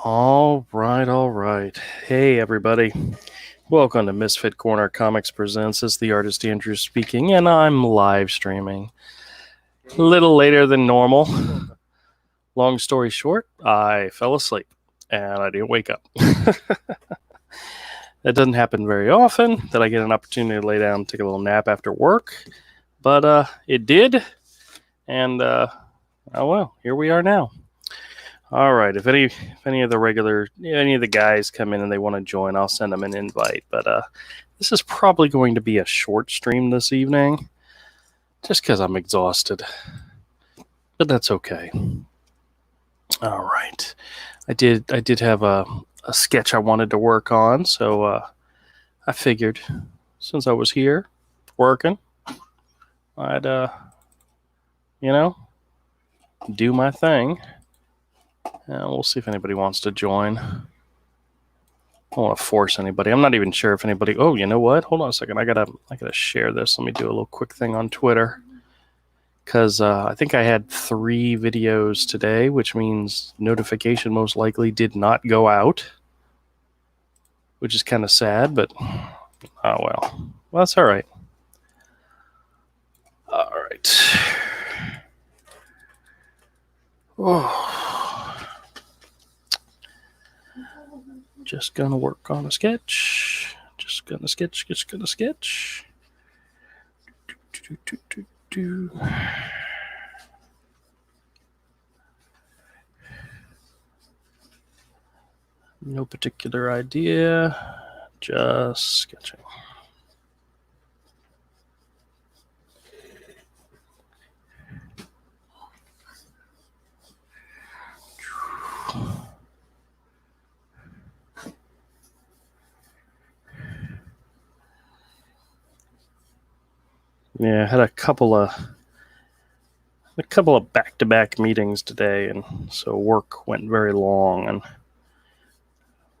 All right, all right. Hey, everybody. Welcome to Misfit Corner Comics Presents. It's the artist Andrew speaking, and I'm live streaming. A little later than normal. Long story short, I fell asleep, and I didn't wake up. It doesn't happen very often that I get an opportunity to lay down and take a little nap after work, but it did, and oh well, here we are now. All right. If any of the guys come in and they want to join, I'll send them an invite. But this is probably going to be a short stream this evening, just because I'm exhausted. But that's okay. All right. I did have a sketch I wanted to work on, so I figured since I was here working, I'd do my thing. And we'll see if anybody wants to join. I don't want to force anybody. I'm not even sure if anybody. Oh, you know what? Hold on a second. I gotta share this. Let me do a little quick thing on Twitter, because I think I had 3 videos today, which means notification most likely did not go out, which is kind of sad. But oh well, that's all right. All right. Oh. Just gonna work on a sketch. Just gonna sketch. No particular idea. Just sketching. Yeah, I had a couple of back-to-back meetings today, and so work went very long. And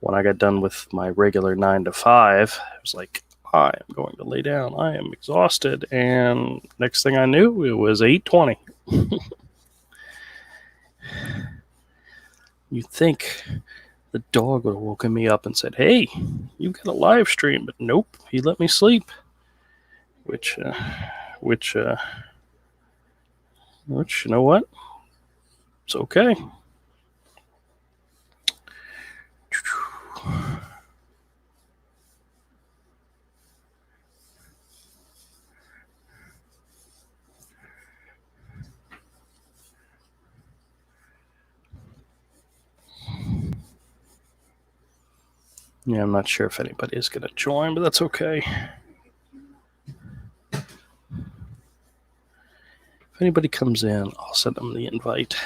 when I got done with my regular 9 to 5, I was like, I am going to lay down. I am exhausted. And next thing I knew, it was 8:20. You'd think the dog would have woken me up and said, hey, you've got a live stream. But nope, he let me sleep. Which, you know what? It's okay. Yeah, I'm not sure if anybody is going to join, but that's okay. If anybody comes in, I'll send them the invite.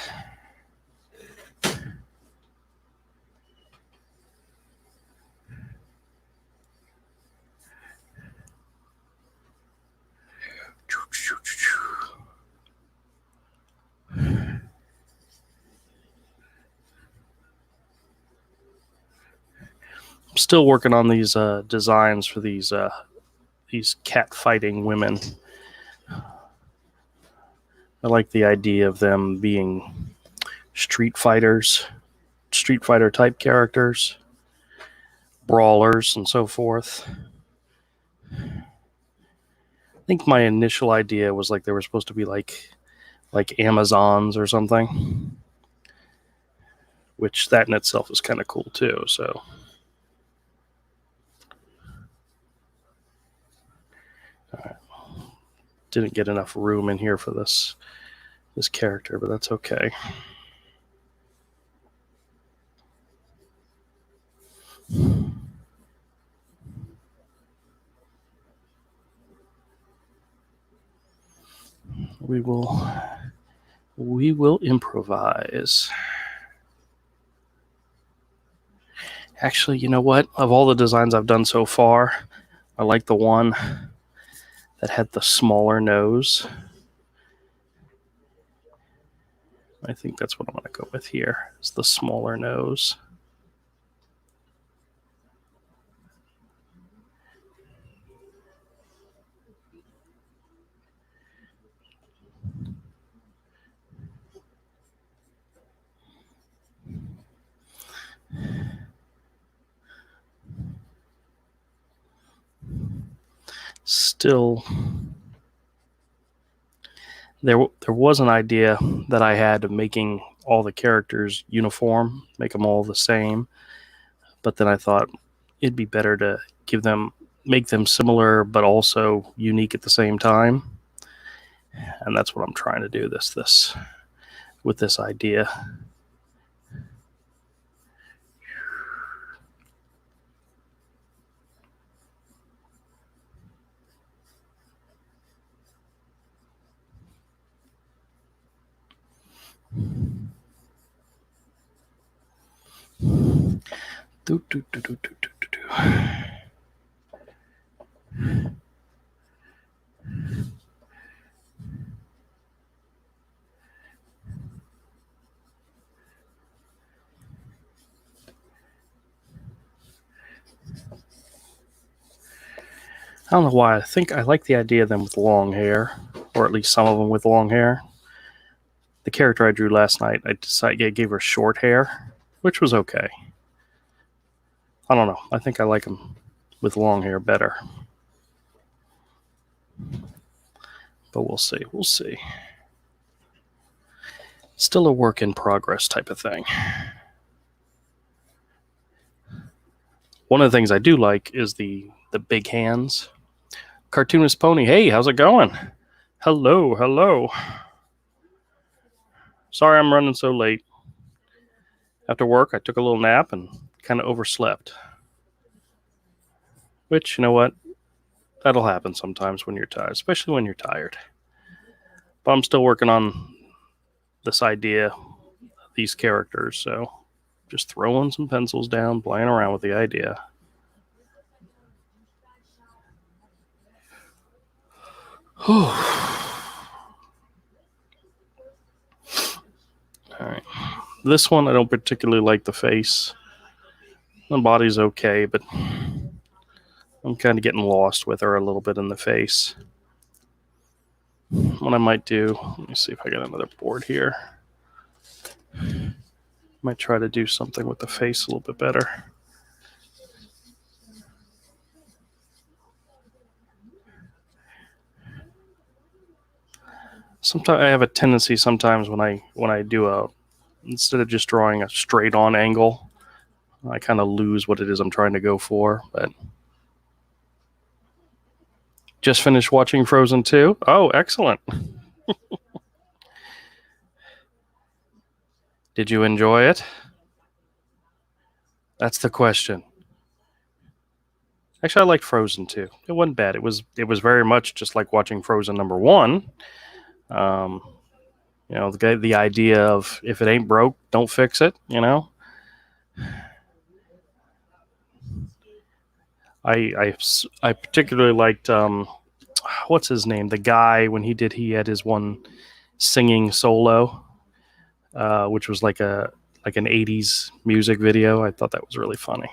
I'm still working on these designs for these cat fighting women. I like the idea of them being Street Fighter type characters, brawlers, and so forth. I think my initial idea was like they were supposed to be like Amazons or something, which that in itself is kind of cool too. So didn't get enough room in here for this character, but that's okay. We will improvise. Actually, you know what? Of all the designs I've done so far, I like the one that had the smaller nose. I think that's what I'm going to go with here, is the smaller nose. still, there was an idea that I had of making all the characters uniform, make them all the same. But then I thought it'd be better to make them similar, but also unique at the same time. And that's what I'm trying to do with this idea. Do, do, do, do, do, do, do. I don't know why. I think I like the idea of them with long hair, or at least some of them with long hair. The character I drew last night, I gave her short hair, which was okay. I don't know. I think I like them with long hair better. But we'll see. We'll see. Still a work in progress type of thing. One of the things I do like is the big hands. Cartoonist Pony, hey, how's it going? Hello, hello. Sorry I'm running so late. After work, I took a little nap and kind of overslept. Which, you know what? That'll happen sometimes when you're tired, especially when you're tired. But I'm still working on this idea, these characters, so just throwing some pencils down, playing around with the idea. All right. This one, I don't particularly like the face. The body's okay, but I'm kind of getting lost with her a little bit in the face. What I might do, let me see if I got another board here. Might try to do something with the face a little bit better. Sometimes I have a tendency when I do instead of just drawing a straight on angle, I kind of lose what it is I'm trying to go for. But just finished watching Frozen 2. Oh, excellent. Did you enjoy it? That's the question. Actually, I liked Frozen 2. It wasn't bad. It was very much just like watching Frozen #1. You know, the idea of if it ain't broke, don't fix it. You know, I particularly liked what's his name? The guy when he had his one singing solo, which was like an '80s music video. I thought that was really funny.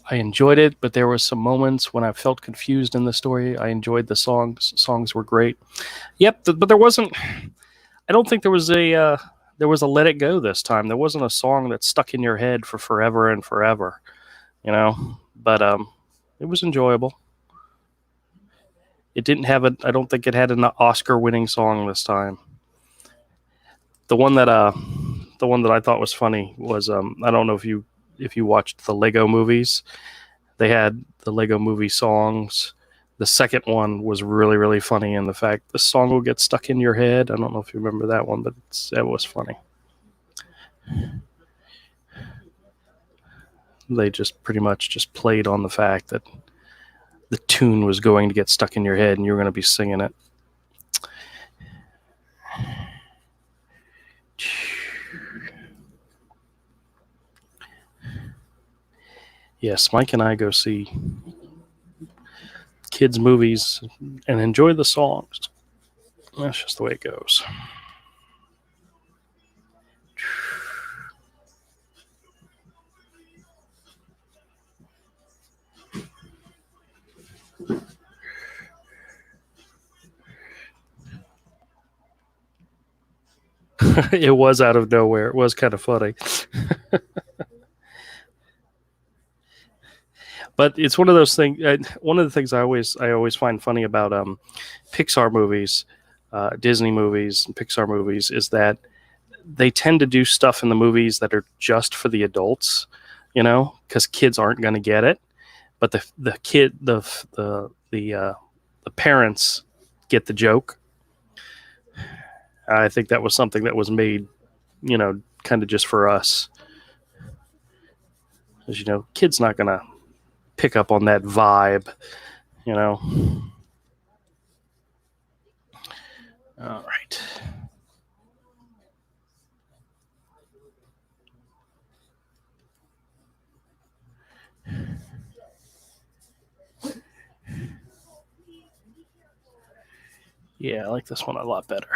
I enjoyed it, but there were some moments when I felt confused in the story. I enjoyed the songs. Songs were great. Yep, but there wasn't. I don't think there was a Let It Go this time. There wasn't a song that stuck in your head for forever and forever, you know. But it was enjoyable. It didn't have I don't think it had an Oscar-winning song this time. The one that I thought was funny was I don't know if you watched the Lego movies. They had the Lego movie songs. The second one was really, really funny in the fact the song will get stuck in your head. I don't know if you remember that one, but it was funny. They just pretty much just played on the fact that the tune was going to get stuck in your head and you were going to be singing it. Yes, Mike and I go see kids' movies and enjoy the songs. That's just the way it goes. It was out of nowhere. It was kind of funny. But it's one of those things. One of the things I always find funny about Pixar movies, Disney movies, and Pixar movies is that they tend to do stuff in the movies that are just for the adults, because kids aren't going to get it. But the parents get the joke. I think that was something that was made, kind of just for us. Because, kids not going to pick up on that vibe, All right. Yeah, I like this one a lot better.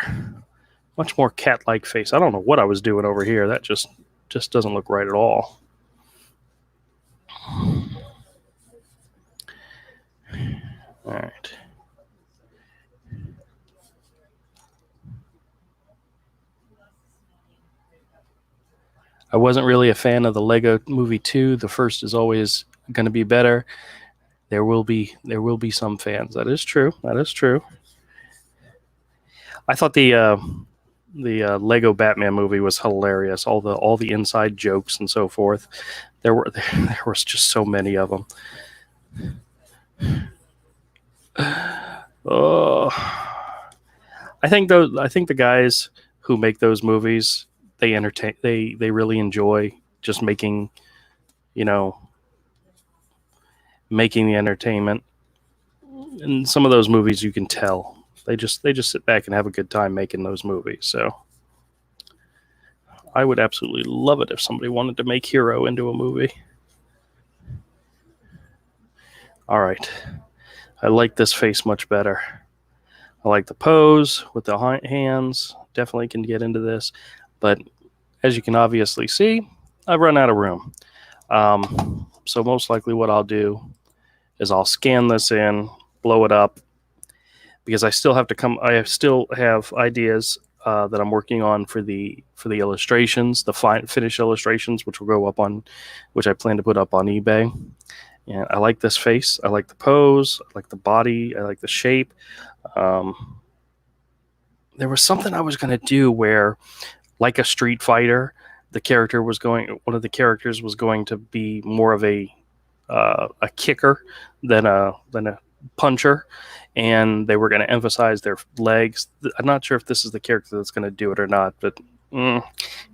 Much more cat-like face. I don't know what I was doing over here. That just doesn't look right at all. All right. I wasn't really a fan of the Lego Movie 2. The first is always going to be better. There will be some fans. That is true. I thought the Lego Batman movie was hilarious. All the inside jokes and so forth. There was just so many of them. Oh, I think the guys who make those movies, they entertain. They really enjoy just making the entertainment. In some of those movies, you can tell they just sit back and have a good time making those movies. So I would absolutely love it if somebody wanted to make Hero into a movie. All right. I like this face much better. I like the pose with the hands. Definitely can get into this. But as you can obviously see, I've run out of room. So most likely what I'll do is I'll scan this in, blow it up, because I still have ideas that I'm working on for the illustrations, the finished illustrations, which I plan to put up on eBay. And I like this face. I like the pose. I like the body. I like the shape. There was something I was going to do where, like a Street Fighter, one of the characters was going to be more of a kicker than a puncher, and they were going to emphasize their legs. I'm not sure if this is the character that's going to do it or not, but when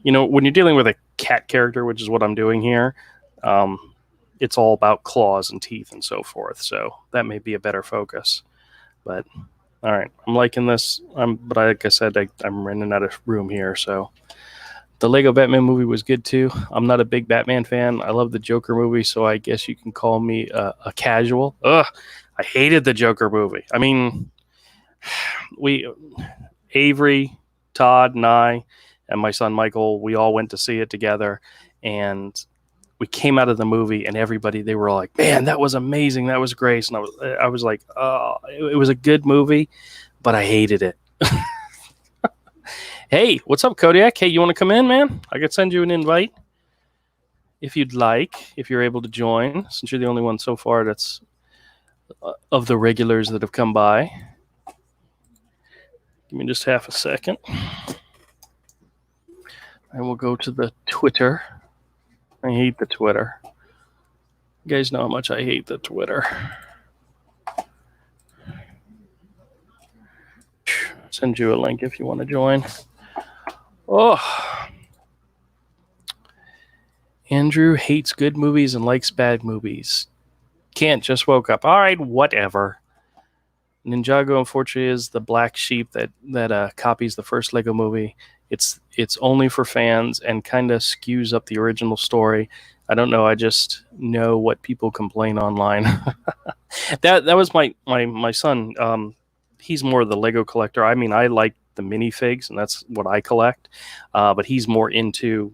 you're dealing with a cat character, which is what I'm doing here, it's all about claws and teeth and so forth. So that may be a better focus. But all right, I'm liking this. But like I said, I'm running out of room here. So the Lego Batman movie was good too. I'm not a big Batman fan. I love the Joker movie, so I guess you can call me a casual. Ugh, I hated the Joker movie. I mean, Avery, Todd, and I, and my son Michael, we all went to see it together, and we came out of the movie, and they were like, "Man, that was amazing. That was great." And I was like, "Oh, it was a good movie, but I hated it." Hey, what's up, Kodiak? Hey, you want to come in, man? I could send you an invite if you'd like, if you're able to join, since you're the only one so far that's of the regulars that have come by. Give me just half a second. I will go to the Twitter. I hate the Twitter. You guys know how much I hate the Twitter. Send you a link if you want to join. Oh. Andrew hates good movies and likes bad movies. Can't, just woke up. All right, whatever. Ninjago, unfortunately, is the black sheep that copies the first Lego movie. It's only for fans and kind of skews up the original story. I don't know. I just know what people complain online. That was my son. he's more of the Lego collector. I mean, I like the minifigs, and that's what I collect. But he's more into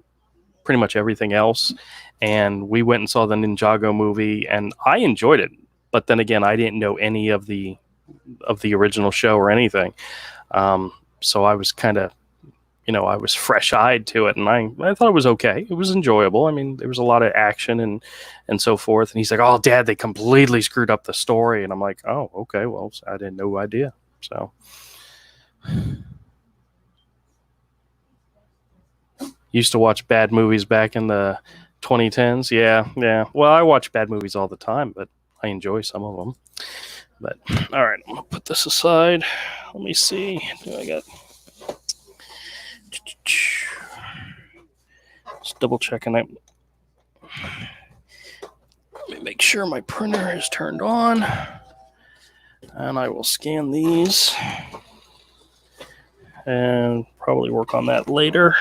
pretty much everything else. And we went and saw the Ninjago movie, and I enjoyed it. But then again, I didn't know any of the original show or anything. So I was kind of, I was fresh-eyed to it, and I thought it was okay. It was enjoyable. I mean, there was a lot of action and so forth. And he's like, "Oh, Dad, they completely screwed up the story." And I'm like, "Oh, okay. Well, I didn't no idea." So used to watch bad movies back in the 2010s. Yeah. Well, I watch bad movies all the time, but I enjoy some of them. But all right, I'm gonna put this aside. Let me see. I got. Just double checking it. Let me make sure my printer is turned on, and I will scan these and probably work on that later.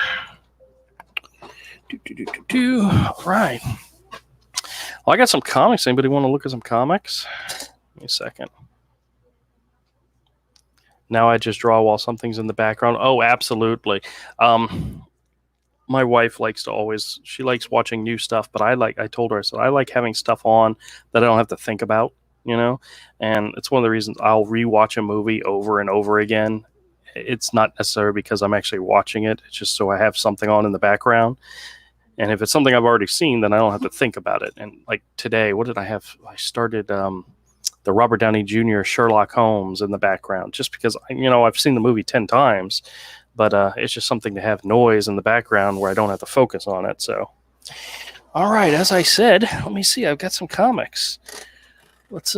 All right. Well, I got some comics. Anybody want to look at some comics? Give me a second. Now I just draw while something's in the background. Oh, absolutely. My wife likes to she likes watching new stuff, but I told her, I said, I like having stuff on that I don't have to think about, and it's one of the reasons I'll rewatch a movie over and over again. It's not necessarily because I'm actually watching it. It's just so I have something on in the background. And if it's something I've already seen, then I don't have to think about it. And like today, what did I have? I started the Robert Downey Jr. Sherlock Holmes in the background, just because, I've seen the movie 10 times, but it's just something to have noise in the background where I don't have to focus on it. So, all right, as I said, let me see. I've got some comics. Let's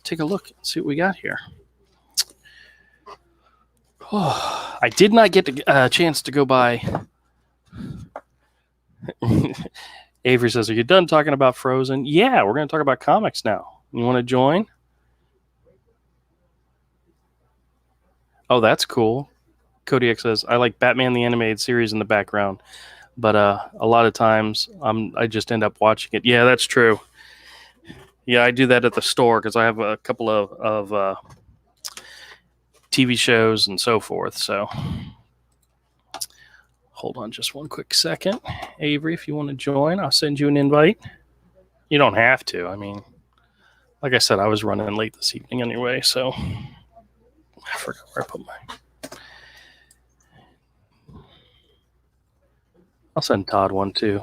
take a look and see what we got here. Oh, I did not get a chance to go by. Avery says, "Are you done talking about Frozen?" Yeah, we're going to talk about comics now. You want to join? Oh, that's cool. Kodiak says, "I like Batman the Animated Series in the background, but a lot of times I just end up watching it." Yeah, that's true. Yeah, I do that at the store because I have a couple of TV shows and so forth. So hold on just one quick second. Avery, if you want to join, I'll send you an invite. You don't have to. I mean, like I said, I was running late this evening anyway, so I forgot where I put my... I'll send Todd one too.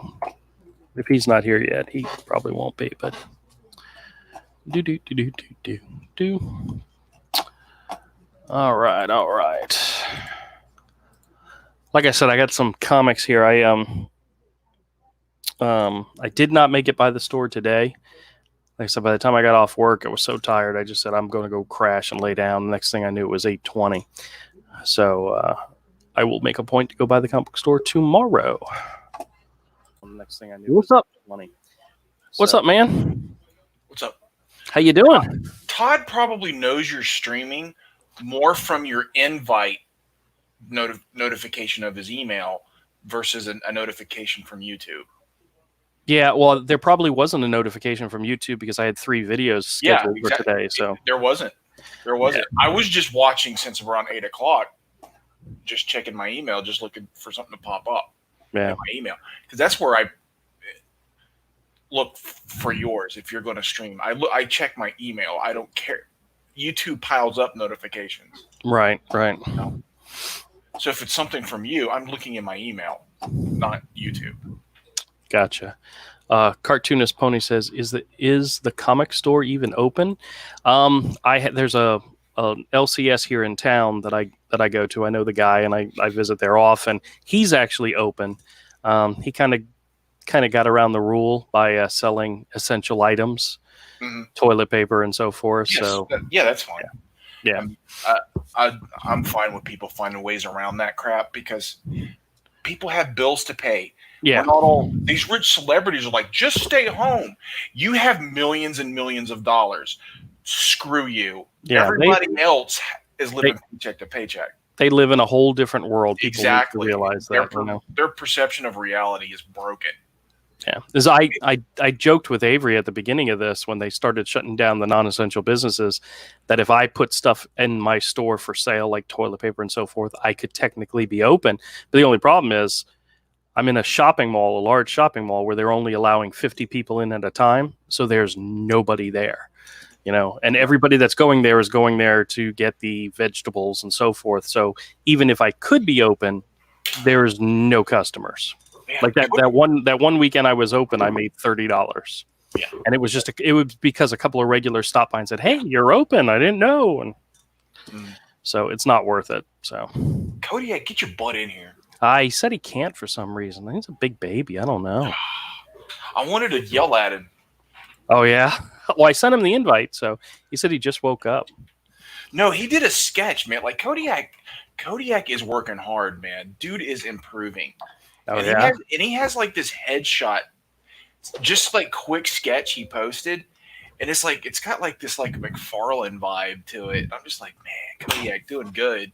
If he's not here yet, he probably won't be, but do. All right. Like I said, I got some comics here. I did not make it by the store today. Like I said, by the time I got off work, I was so tired. I just said, I'm going to go crash and lay down. The next thing I knew, it was 8:20. So I will make a point to go by the comic book store tomorrow. The next thing I knew, what's up? What's up, man? What's up? How you doing? Todd probably knows you're streaming more from your invite notification of his email versus a notification from YouTube. Yeah, well, there probably wasn't a notification from YouTube because I had 3 videos scheduled for today. So there wasn't. Yeah. I was just watching since around 8 o'clock, just checking my email, just looking for something to pop up. Yeah, in my email, because that's where I look for yours. If you're going to stream, I check my email. I don't care. YouTube piles up notifications. Right. So if it's something from you, I'm looking in my email, not YouTube. Gotcha. Cartoonist Pony says, "Is the comic store even open?" There's a LCS here in town that I go to. I know the guy, and I visit there often. He's actually open. He kind of got around the rule by selling essential items, toilet paper, and so forth. Yes, so that's fine. Yeah. I'm fine with people finding ways around that crap because people have bills to pay. Yeah. Not all these rich celebrities are like, just stay home. You have millions and millions of dollars. Screw you. Yeah, everybody else is living paycheck to paycheck. They live in a whole different world. People exactly. need to realize that. Their perception of reality is broken. Yeah, because I joked with Avery at the beginning of this when they started shutting down the non-essential businesses that if I put stuff in my store for sale, like toilet paper and so forth, I could technically be open. But the only problem is I'm in a shopping mall, a large shopping mall, where they're only allowing 50 people in at a time. So there's nobody there, and everybody that's going there is going there to get the vegetables and so forth. So even if I could be open, there's no customers. Man, Like that one weekend I was open, I made $30. Yeah. And it was it was because a couple of regulars stopped by and said, "Hey, you're open. I didn't know." And so it's not worth it. So Kodiak, get your butt in here. He said he can't for some reason. He's a big baby. I don't know. I wanted to yell at him. Oh yeah. Well, I sent him the invite, so he said he just woke up. No, he did a sketch, man. Like Kodiak is working hard, man. Dude is improving. Oh and yeah. He has like this headshot, just like quick sketch he posted, and it's got like this like McFarlane vibe to it. I'm just like, man, Kodiak doing good.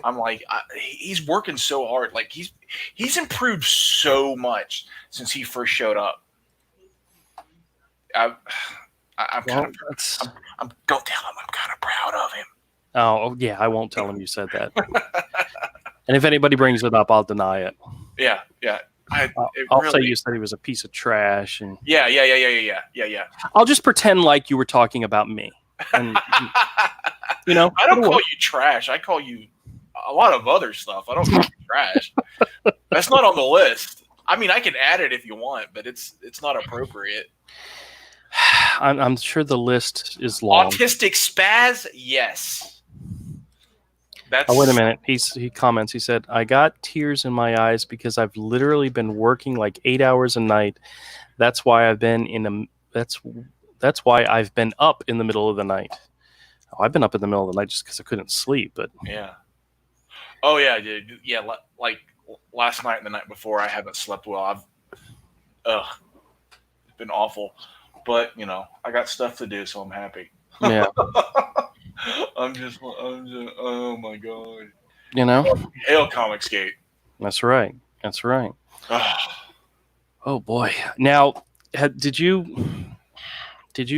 I'm like, he's working so hard. Like he's improved so much since he first showed up. I'm don't tell him I'm kind of proud of him. Oh yeah, I won't tell him you said that. And if anybody brings it up, I'll deny it. Yeah. I'll say you said he was a piece of trash, and yeah. I'll just pretend like you were talking about me. And, I don't call you trash. I call you a lot of other stuff. I don't call you trash. That's not on the list. I mean, I can add it if you want, but it's not appropriate. I'm sure the list is long. Autistic spaz, yes. Oh, wait a minute. He comments. He said, "I got tears in my eyes because I've literally been working like 8 hours a night. That's why I've been that's why I've been up in the middle of the night." Oh, I've been up in the middle of the night just because I couldn't sleep. But yeah. Oh yeah, dude. Yeah, like last night and the night before, I haven't slept well. It's been awful. But I got stuff to do, so I'm happy. Yeah. I'm just, oh my god. Hail Comicsgate. That's right. Oh boy. Now, did you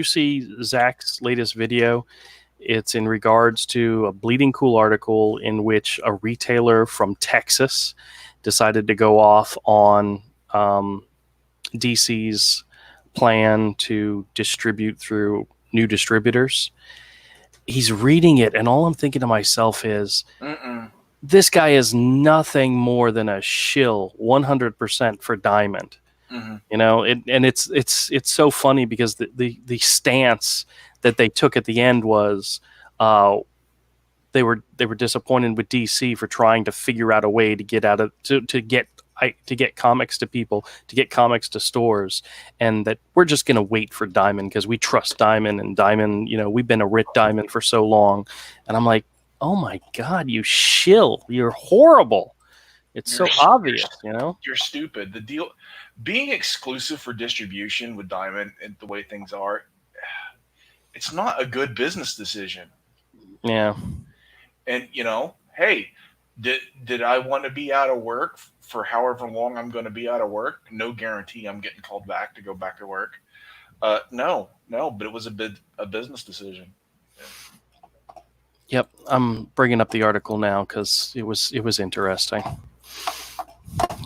see Zach's latest video? It's in regards to a Bleeding Cool article in which a retailer from Texas decided to go off on DC's plan to distribute through new distributors. He's reading it, and all I'm thinking to myself is, this guy is nothing more than a shill 100% for Diamond. Mm-hmm. It's so funny because the stance that they took at the end was they were disappointed with DC for trying to figure out a way to get out of to get comics to people, to get comics to stores, and that we're just going to wait for Diamond because we trust Diamond, and Diamond, we've been a Rit Diamond for so long. And I'm like, oh my God, you shill. You're horrible. It's so obvious, You're stupid. The deal, being exclusive for distribution with Diamond and the way things are, it's not a good business decision. Yeah. And, hey, did I want to be out of work for however long I'm going to be out of work? No guarantee I'm getting called back to go back to work. No, but it was a business decision. Yep, I'm bringing up the article now because it was interesting.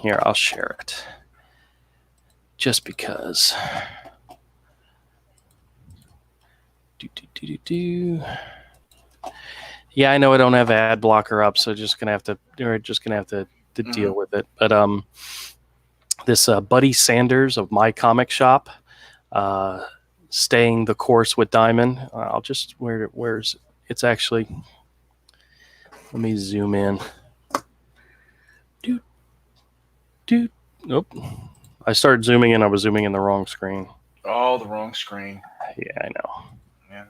Here, I'll share it. Just because. Yeah, I know I don't have ad blocker up, so we're just gonna have to deal with it. But this Buddy Sanders of My Comic Shop, staying the course with Diamond. I'll just where's it's actually. Let me zoom in. Nope. I started zooming in. I was zooming in the wrong screen. Oh, the wrong screen. Yeah, I know. Yeah.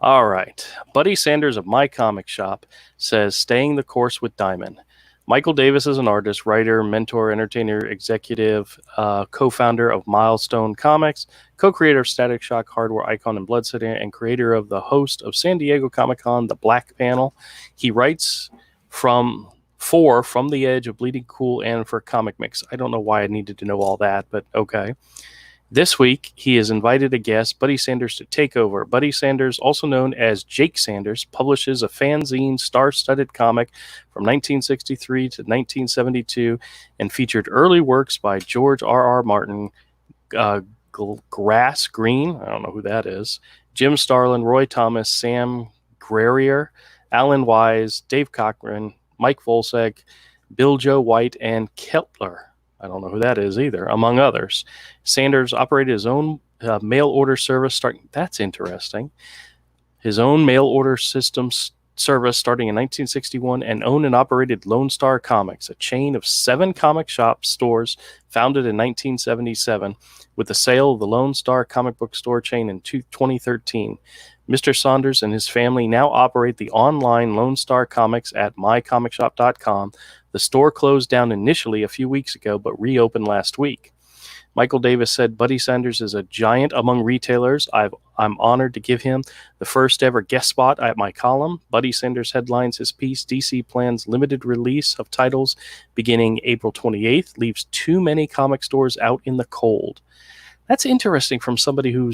All right. Buddy Sanders of My Comic Shop says, staying the course with Diamond. Michael Davis is an artist, writer, mentor, entertainer, executive, co-founder of Milestone Comics, co-creator of Static Shock, Hardware Icon, and Blood City, and creator of the host of San Diego Comic-Con, The Black Panel. He writes from 4 From the Edge, of Bleeding Cool, and for Comic Mix. I don't know why I needed to know all that, but okay. This week, he has invited a guest, Buddy Sanders, to take over. Buddy Sanders, also known as Jake Sanders, publishes a fanzine star-studded comic from 1963 to 1972 and featured early works by George R.R. Martin, Grass Green, I don't know who that is, Jim Starlin, Roy Thomas, Sam Guerrier, Alan Wise, Dave Cochran, Mike Volsek, Bill Joe White, and Kepler. I don't know who that is either, among others. Sanders operated his own mail order service starting. That's interesting. His own mail order systems service starting in 1961 and owned and operated Lone Star Comics, a chain of 7 comic shop stores founded in 1977 with the sale of the Lone Star comic book store chain in 2013. Mr. Saunders and his family now operate the online Lone Star Comics at mycomicshop.com. The store closed down initially a few weeks ago, but reopened last week. Michael Davis said, Buddy Sanders is a giant among retailers. I'm honored to give him the first ever guest spot at my column. Buddy Sanders headlines his piece, DC plans limited release of titles beginning April 28th, leaves too many comic stores out in the cold. That's interesting from somebody who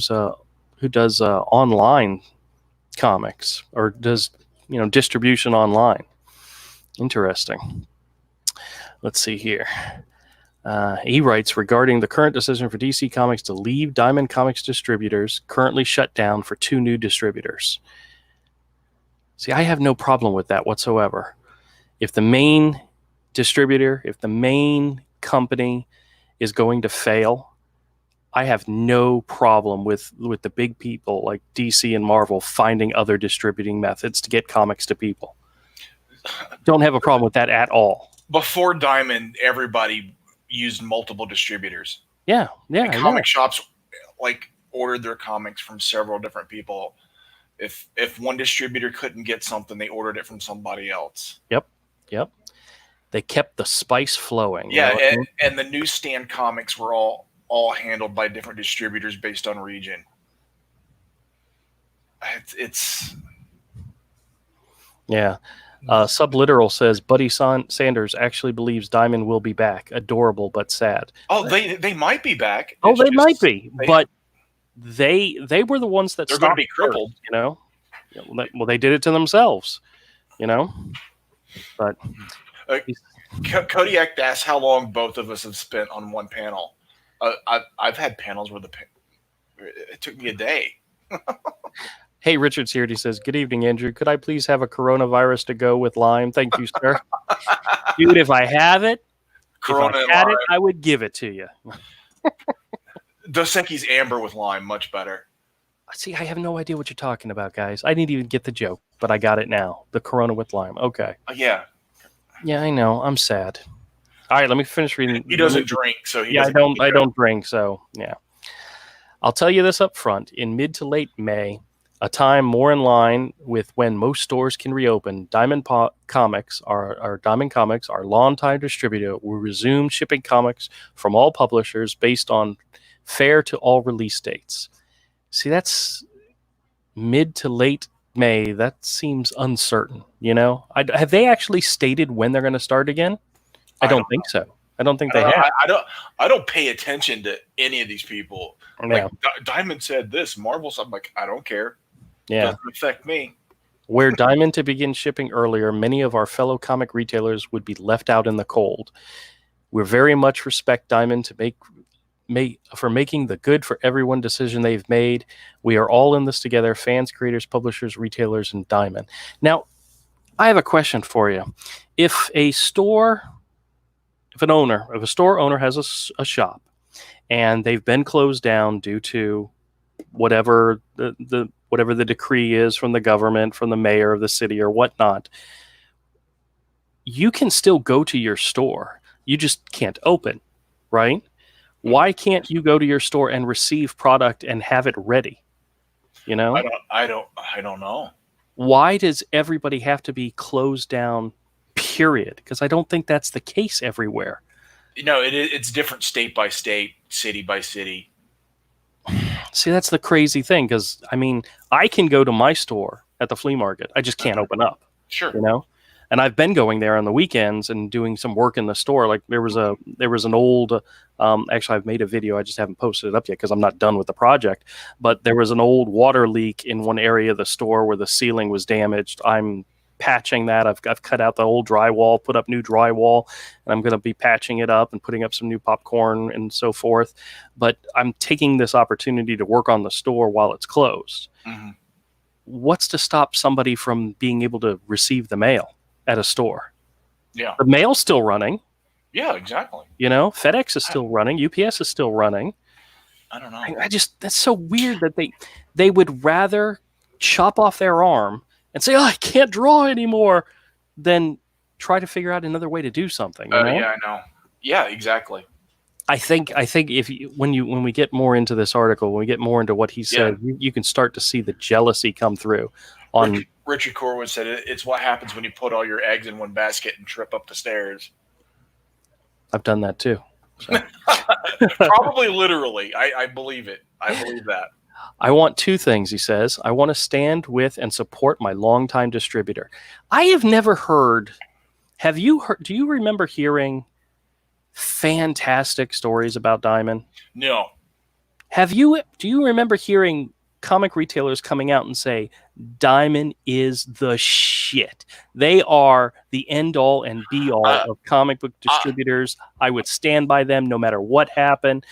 does online comics or does distribution online. Interesting. Let's see here. He writes, regarding the current decision for DC Comics to leave Diamond Comics distributors, currently shut down for 2 new distributors. See, I have no problem with that whatsoever. If the main distributor, if the main company is going to fail, I have no problem with the big people like DC and Marvel finding other distributing methods to get comics to people. Don't have a problem with that at all. Before Diamond, everybody used multiple distributors. Yeah. Comic shops ordered their comics from several different people. If one distributor couldn't get something, they ordered it from somebody else. Yep. They kept the spice flowing. Yeah, and the newsstand comics were all handled by different distributors based on region. It's yeah. Subliteral says Buddy Sanders actually believes Diamond will be back. Adorable but sad. Oh, they might be back. They might be, but they were the ones that they're going to be crippled. Well, they did it to themselves. But Kodiak asked how long both of us have spent on one panel. I've had panels where it took me a day. Hey, Richard's here. He says, good evening, Andrew. Could I please have a coronavirus to go with lime? Thank you, sir. Dude, if I have it, I would give it to you. Dos Equis Amber with lime, much better. See, I have no idea what you're talking about, guys. I didn't even get the joke, but I got it now. The Corona with lime. Okay. Yeah. Yeah, I know. I'm sad. All right, let me finish reading. He doesn't drink, so he I don't drink, so yeah. I'll tell you this up front. In mid to late May, a time more in line with when most stores can reopen, Diamond Comics, our longtime distributor, will resume shipping comics from all publishers based on fair to all release dates. See, that's mid to late May. That seems uncertain. Have they actually stated when they're going to start again? I don't think so. I don't think they have. I don't pay attention to any of these people. Yeah. Diamond said this, Marvel. I'm like, I don't care. Yeah. Doesn't affect me. Were Diamond to begin shipping earlier, many of our fellow comic retailers would be left out in the cold. We very much respect Diamond for making the good for everyone decision they've made. We are all in this together, fans, creators, publishers, retailers, and Diamond. Now, I have a question for you. If a store owner has a shop and they've been closed down due to whatever the decree is from the government, from the mayor of the city or whatnot, you can still go to your store. You just can't open, right? Why can't you go to your store and receive product and have it ready? I don't know. Why does everybody have to be closed down, period? Because I don't think that's the case everywhere. It's different state by state, city by city. See, that's the crazy thing, because I can go to my store at the flea market. I just can't open up. Sure. And I've been going there on the weekends and doing some work in the store. Like there was an old, actually I've made a video. I just haven't posted it up yet because I'm not done with the project. But there was an old water leak in one area of the store where the ceiling was damaged. I'm patching that. I've cut out the old drywall, put up new drywall, and I'm going to be patching it up and putting up some new popcorn and so forth. But I'm taking this opportunity to work on the store while it's closed. Mm-hmm. What's to stop somebody from being able to receive the mail at a store? Yeah. The mail's still running. Yeah, exactly. You know, FedEx is still running. UPS is still running. I don't know. That's so weird that they would rather chop off their arm and say, "Oh, I can't draw anymore," than try to figure out another way to do something. You know? Yeah, I know. Yeah, exactly. I think when we get more into this article, when we get more into what he said, you can start to see the jealousy come through. On Richard Corwin said it's what happens when you put all your eggs in one basket and trip up the stairs. I've done that too. So. Probably literally. I believe it. I believe that. I want two things, he says. I want to stand with and support my longtime distributor. I have never heard. Have you heard? Do you remember hearing fantastic stories about Diamond? No. Do you remember hearing comic retailers coming out and say, Diamond is the shit? They are the end all and be all of comic book distributors. I would stand by them no matter what happened.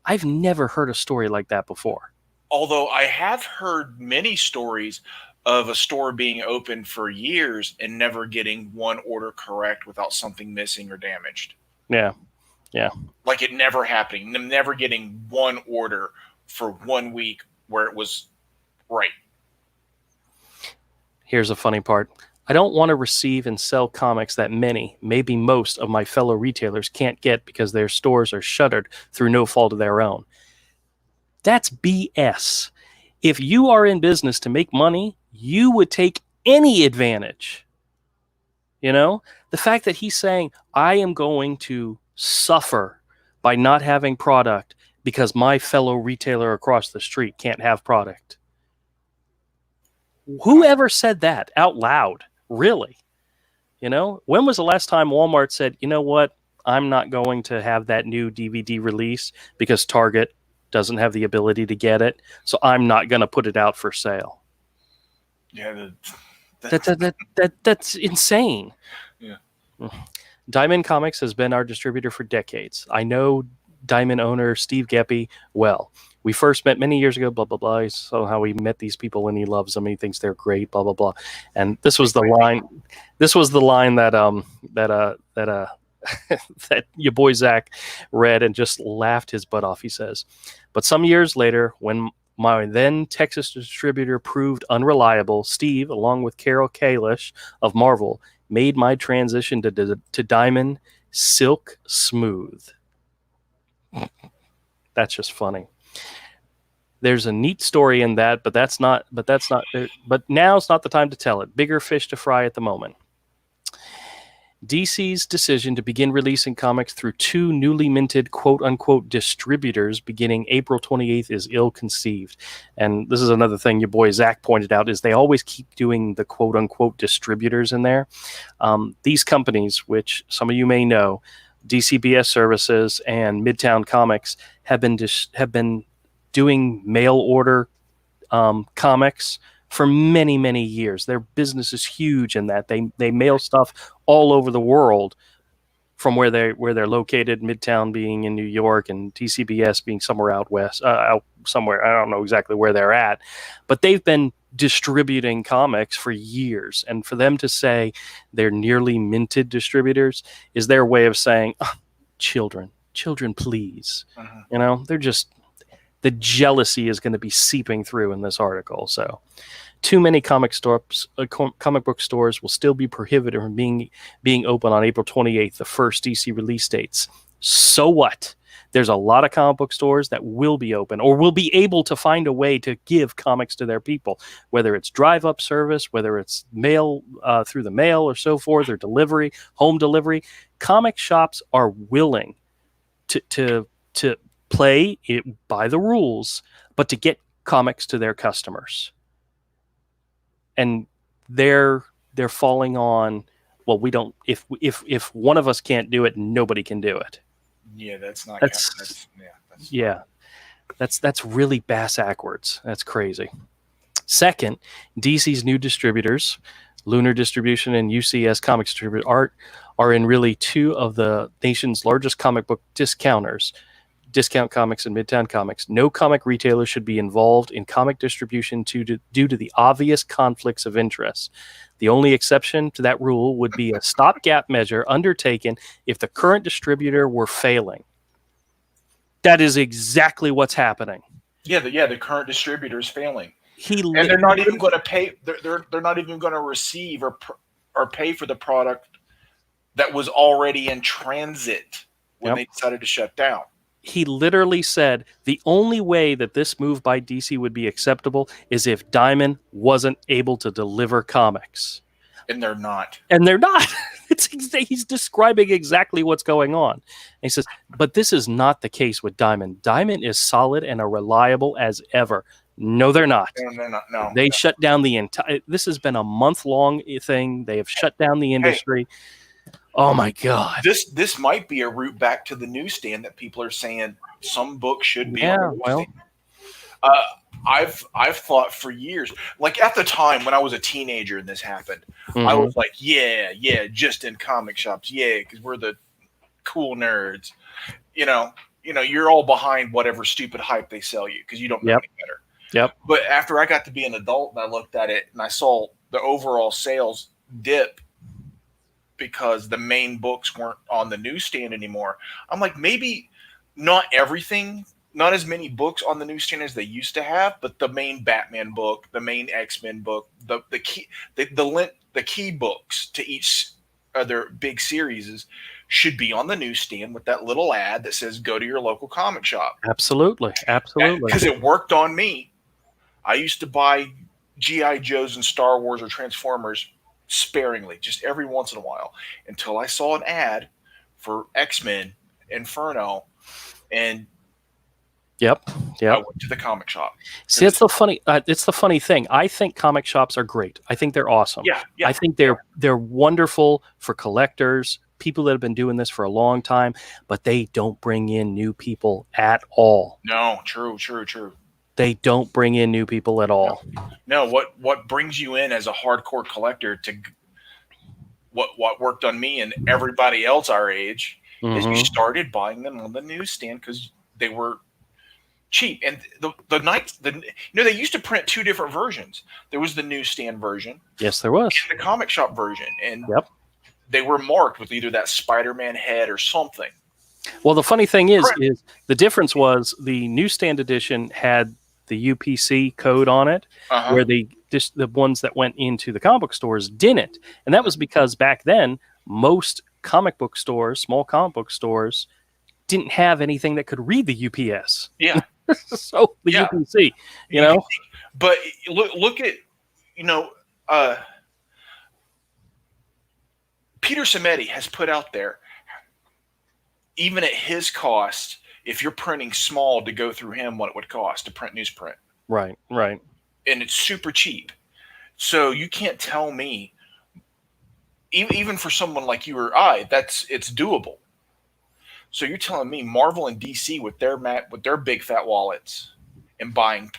I've never heard a story like that before. Although I have heard many stories of a store being open for years and never getting one order correct without something missing or damaged. Yeah. Yeah. Like it never happening. Them never getting one order for 1 week where it was right. Here's a funny part. I don't want to receive and sell comics that many, maybe most of my fellow retailers can't get because their stores are shuttered through no fault of their own. That's BS. If you are in business to make money, you would take any advantage. You know, the fact that he's saying, I am going to suffer by not having product because my fellow retailer across the street can't have product. Whoever said that out loud? Really? You know, when was the last time Walmart said, you know what, I'm not going to have that new DVD release because Target doesn't have the ability to get it, so I'm not going to put it out for sale? Yeah, that's insane. Yeah. Diamond Comics has been our distributor for decades. I know Diamond owner Steve Geppy well. We first met many years ago, blah, blah, blah. So how he met these people and he loves them. He thinks they're great, blah, blah, blah. And this was the line that that your boy Zach read and just laughed his butt off. He says, but some years later, when my then Texas distributor proved unreliable, Steve, along with Carol Kalish of Marvel, made my transition to Diamond silk smooth. That's just funny. There's a neat story in that, but now's not the time to tell it. Bigger fish to fry at the moment. DC's decision to begin releasing comics through two newly minted quote-unquote distributors beginning April 28th is ill-conceived. And this is another thing your boy Zach pointed out, is they always keep doing the quote-unquote distributors in there. These companies, which some of you may know, DCBS Services and Midtown Comics, have been doing mail order comics for many, many years. Their business is huge in that they mail stuff all over the world from where they're located. Midtown being in New York and DCBS being somewhere out west, somewhere, I don't know exactly where they're at, but they've been distributing comics for years. And for them to say they're nearly minted distributors is their way of saying, oh, children, please. Uh-huh. You know, they're just, the jealousy is going to be seeping through in this article. So too many comic book stores will still be prohibited from being open on April 28th, the first DC release dates. So what? There's a lot of comic book stores that will be open or will be able to find a way to give comics to their people, whether it's drive-up service, whether it's mail through the mail or so forth, or delivery, home delivery. Comic shops are willing to play it by the rules, but to get comics to their customers. And they're falling on well, we don't. If one of us can't do it, nobody can do it. Yeah, that's not. That's that's really bass backwards. That's crazy. Second, DC's new distributors, Lunar Distribution and UCS Comics Distributor, are in really two of the nation's largest comic book discounters, Discount Comics and Midtown Comics. No comic retailer should be involved in comic distribution due to the obvious conflicts of interest. The only exception to that rule would be a stopgap measure undertaken if the current distributor were failing. That is exactly what's happening. Yeah, the current distributor is failing. And they're not even going to pay. They're not even going to receive or pay for the product that was already in transit when they decided to shut down. He literally said the only way that this move by DC would be acceptable is if Diamond wasn't able to deliver comics. And they're not. And they're not. He's describing exactly what's going on. And he says, but this is not the case with Diamond. Diamond is solid and as reliable as ever. No, they're not. They're not. No. They shut down the entire. This has been a month-long thing. They have shut down the industry. Oh my God! This might be a route back to the newsstand that people are saying some books should be. On the newsstand. I've thought for years, like at the time when I was a teenager and this happened, I was like, yeah, just in comic shops, because we're the cool nerds. You're all behind whatever stupid hype they sell you because you don't know any better. Yep. But after I got to be an adult and I looked at it and I saw the overall sales dip because the main books weren't on the newsstand anymore, I'm like, maybe not everything, not as many books on the newsstand as they used to have, but the main Batman book, the main X-Men book, the key books to each other big series should be on the newsstand with that little ad that says go to your local comic shop. Absolutely. Because it worked on me. I used to buy G.I. Joes and Star Wars or Transformers sparingly, just every once in a while, until I saw an ad for X-Men Inferno, and I went to the comic shop. See, it's the funny thing. I think comic shops are great. I think they're awesome. Yeah. I think they're wonderful for collectors, people that have been doing this for a long time, but they don't bring in new people at all. No, true. They don't bring in new people at all. No, what brings you in as a hardcore collector to what worked on me and everybody else our age is you started buying them on the newsstand because they were cheap. And they used to print two different versions. There was the newsstand version. Yes, there was. And the comic shop version. And they were marked with either that Spider-Man head or something. Well, the funny thing is the difference was the newsstand edition had the UPC code on it, where the ones that went into the comic book stores didn't. And that was because back then, most comic book stores, small comic book stores, didn't have anything that could read the UPS. Yeah. So the UPC, But look at, Peter Simeti has put out there, even at his cost, if you're printing small to go through him, what it would cost to print newsprint. Right. And it's super cheap. So you can't tell me, even for someone like you or I, it's doable. So you're telling me Marvel and DC with their big fat wallets and buying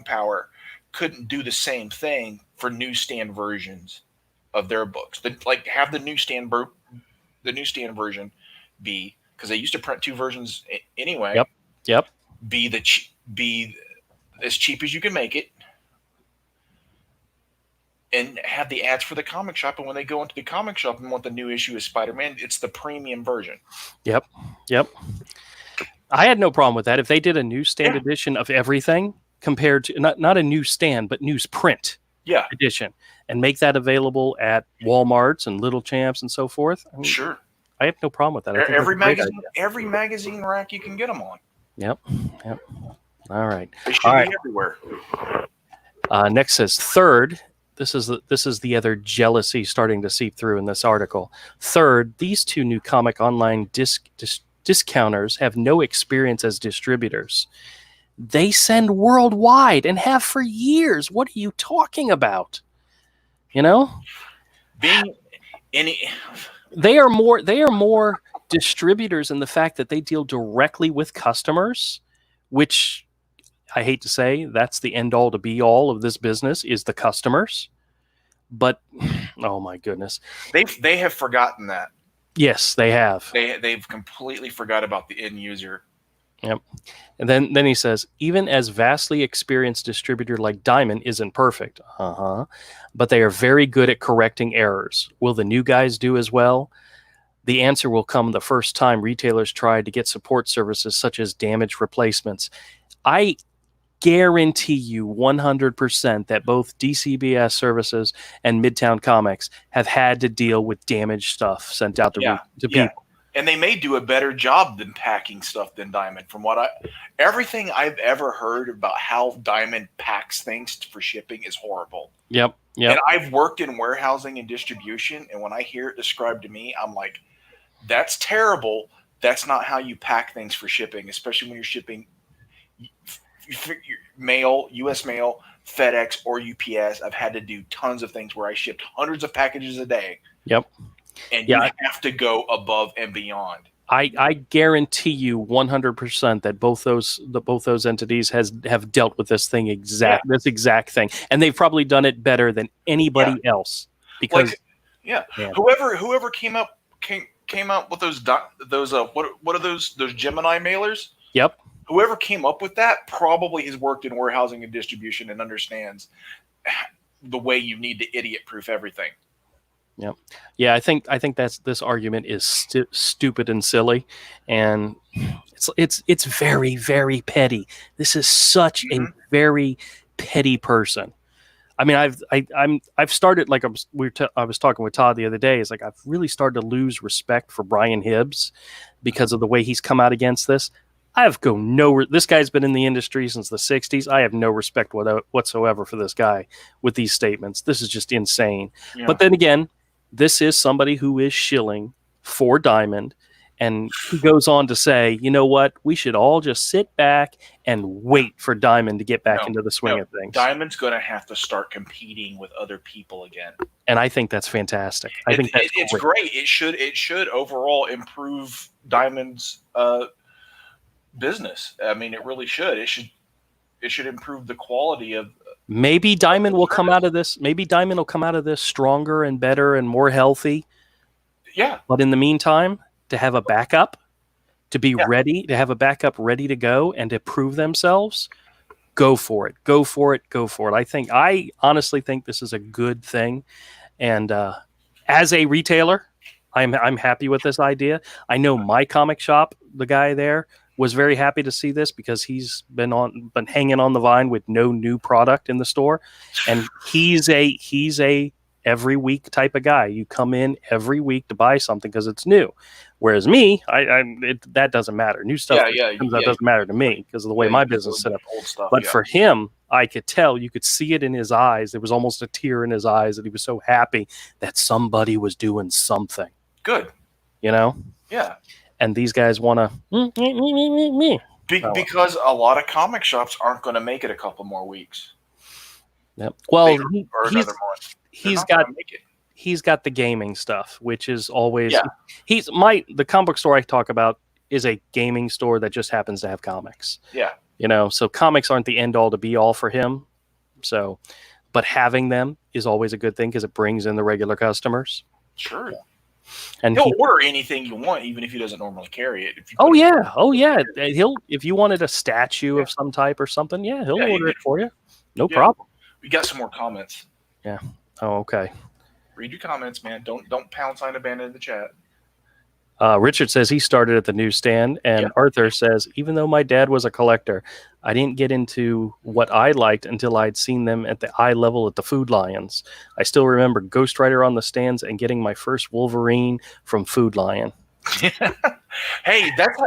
power couldn't do the same thing for newsstand versions of their books. Have the newsstand version be, because they used to print two versions anyway. Yep. Be as cheap as you can make it, and have the ads for the comic shop. And when they go into the comic shop and want the new issue of Spider-Man, it's the premium version. Yep. I had no problem with that if they did a newsstand edition of everything compared to not a newsstand but newsprint edition, and make that available at Walmarts and Little Champs and so forth. I mean, sure. I have no problem with that. I think every magazine rack you can get them on. Yep. All right. They should be everywhere. Next says third. This is the other jealousy starting to seep through in this article. Third, these two new comic online discounters have no experience as distributors. They send worldwide and have for years. What are you talking about? Being They are more distributors in the fact that they deal directly with customers, which I hate to say, that's the end all to be all of this business is the customers. But oh my goodness, they have forgotten that. Yes, they have. They've completely forgot about the end user. Yep. And then he says, even as vastly experienced distributor like Diamond isn't perfect. But they are very good at correcting errors. Will the new guys do as well? The answer will come the first time retailers try to get support services such as damage replacements. I guarantee you 100% that both DCBS services and Midtown Comics have had to deal with damaged stuff sent out to people. And they may do a better job than packing stuff than Diamond. From everything I've ever heard about how Diamond packs things for shipping is horrible. Yep. And I've worked in warehousing and distribution, and when I hear it described to me, I'm like, that's terrible. That's not how you pack things for shipping, especially when you're shipping mail, U.S. mail, FedEx, or UPS. I've had to do tons of things where I shipped hundreds of packages a day. Yep. And you have to go above and beyond. I guarantee you 100% that both those entities have dealt with this thing this exact thing, and they've probably done it better than anybody else. Because whoever came out with those what are those Gemini mailers? Yep. Whoever came up with that probably has worked in warehousing and distribution and understands the way you need to idiot-proof everything. Yep. Yeah, I think this argument is stupid and silly, and it's very, very petty. This is such a very petty person. I mean, I've started, like I was talking with Todd the other day. It's like I've really started to lose respect for Brian Hibbs because of the way he's come out against this. This guy's been in the industry since the 60s. I have no respect whatsoever for this guy with these statements. This is just insane. Yeah. But then again, this is somebody who is shilling for Diamond, and he goes on to say, you know what? We should all just sit back and wait for Diamond to get back into the swing of things. Diamond's going to have to start competing with other people again. And I think that's fantastic. I think it's great. It should overall improve Diamond's business. I mean, it really should. It should improve the quality of. Maybe Diamond will come out of this. Maybe Diamond will come out of this stronger and better and more healthy. Yeah. But in the meantime, to have a backup, to be ready, to have a backup ready to go and to prove themselves, go for it. Go for it. Go for it. I honestly think this is a good thing. And as a retailer, I'm happy with this idea. I know my comic shop, the guy there, was very happy to see this because he's been hanging on the vine with no new product in the store, and he's a every week type of guy. You come in every week to buy something because it's new. Whereas me, that doesn't matter. New stuff that doesn't matter to me because of the way my business is set up. Old stuff, but for him, I could tell, you could see it in his eyes. There was almost a tear in his eyes that he was so happy that somebody was doing something. Good. You know? Yeah. And these guys want to because a lot of comic shops aren't going to make it a couple more weeks. Yep. Well, he's got the gaming stuff, which is always the comic book store I talk about is a gaming store that just happens to have comics. Yeah. You know, so comics aren't the end all to be all for him. So, but having them is always a good thing because it brings in the regular customers. Sure. Yeah. And he'll order anything you want, even if he doesn't normally carry it. He'll if you wanted a statue of some type or something, he'll order it for you. No problem. We got some more comments. Yeah. Oh, okay. Read your comments, man. Don't pound sign abandon in the chat. Richard says he started at the newsstand, and Arthur says, even though my dad was a collector, I didn't get into what I liked until I'd seen them at the eye level at the Food Lions. I still remember Ghost Rider on the stands and getting my first Wolverine from Food Lion. Hey, that's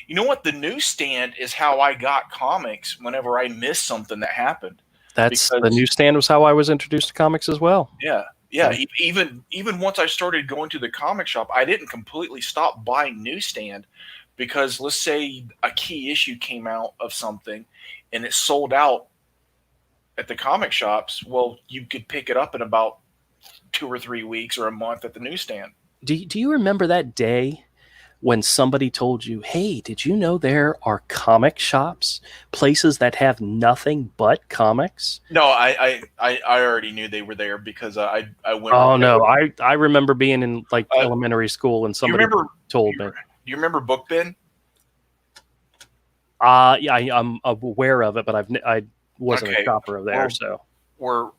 you know what? The newsstand is how I got comics whenever I missed something that happened. The newsstand was how I was introduced to comics as well. Yeah. Yeah, even once I started going to the comic shop, I didn't completely stop buying newsstand because let's say a key issue came out of something and it sold out at the comic shops. Well, you could pick it up in about 2 or 3 weeks or a month at the newsstand. Do you remember that day when somebody told you, "Hey, did you know there are comic shops, places that have nothing but comics?" No, I already knew they were there because I went. Oh no, I remember being in like Uh, elementary school and you somebody remember? told me. Do you remember Book Bin? Yeah, I'm aware of it, but I wasn't a Okay. shopper of there, Well, so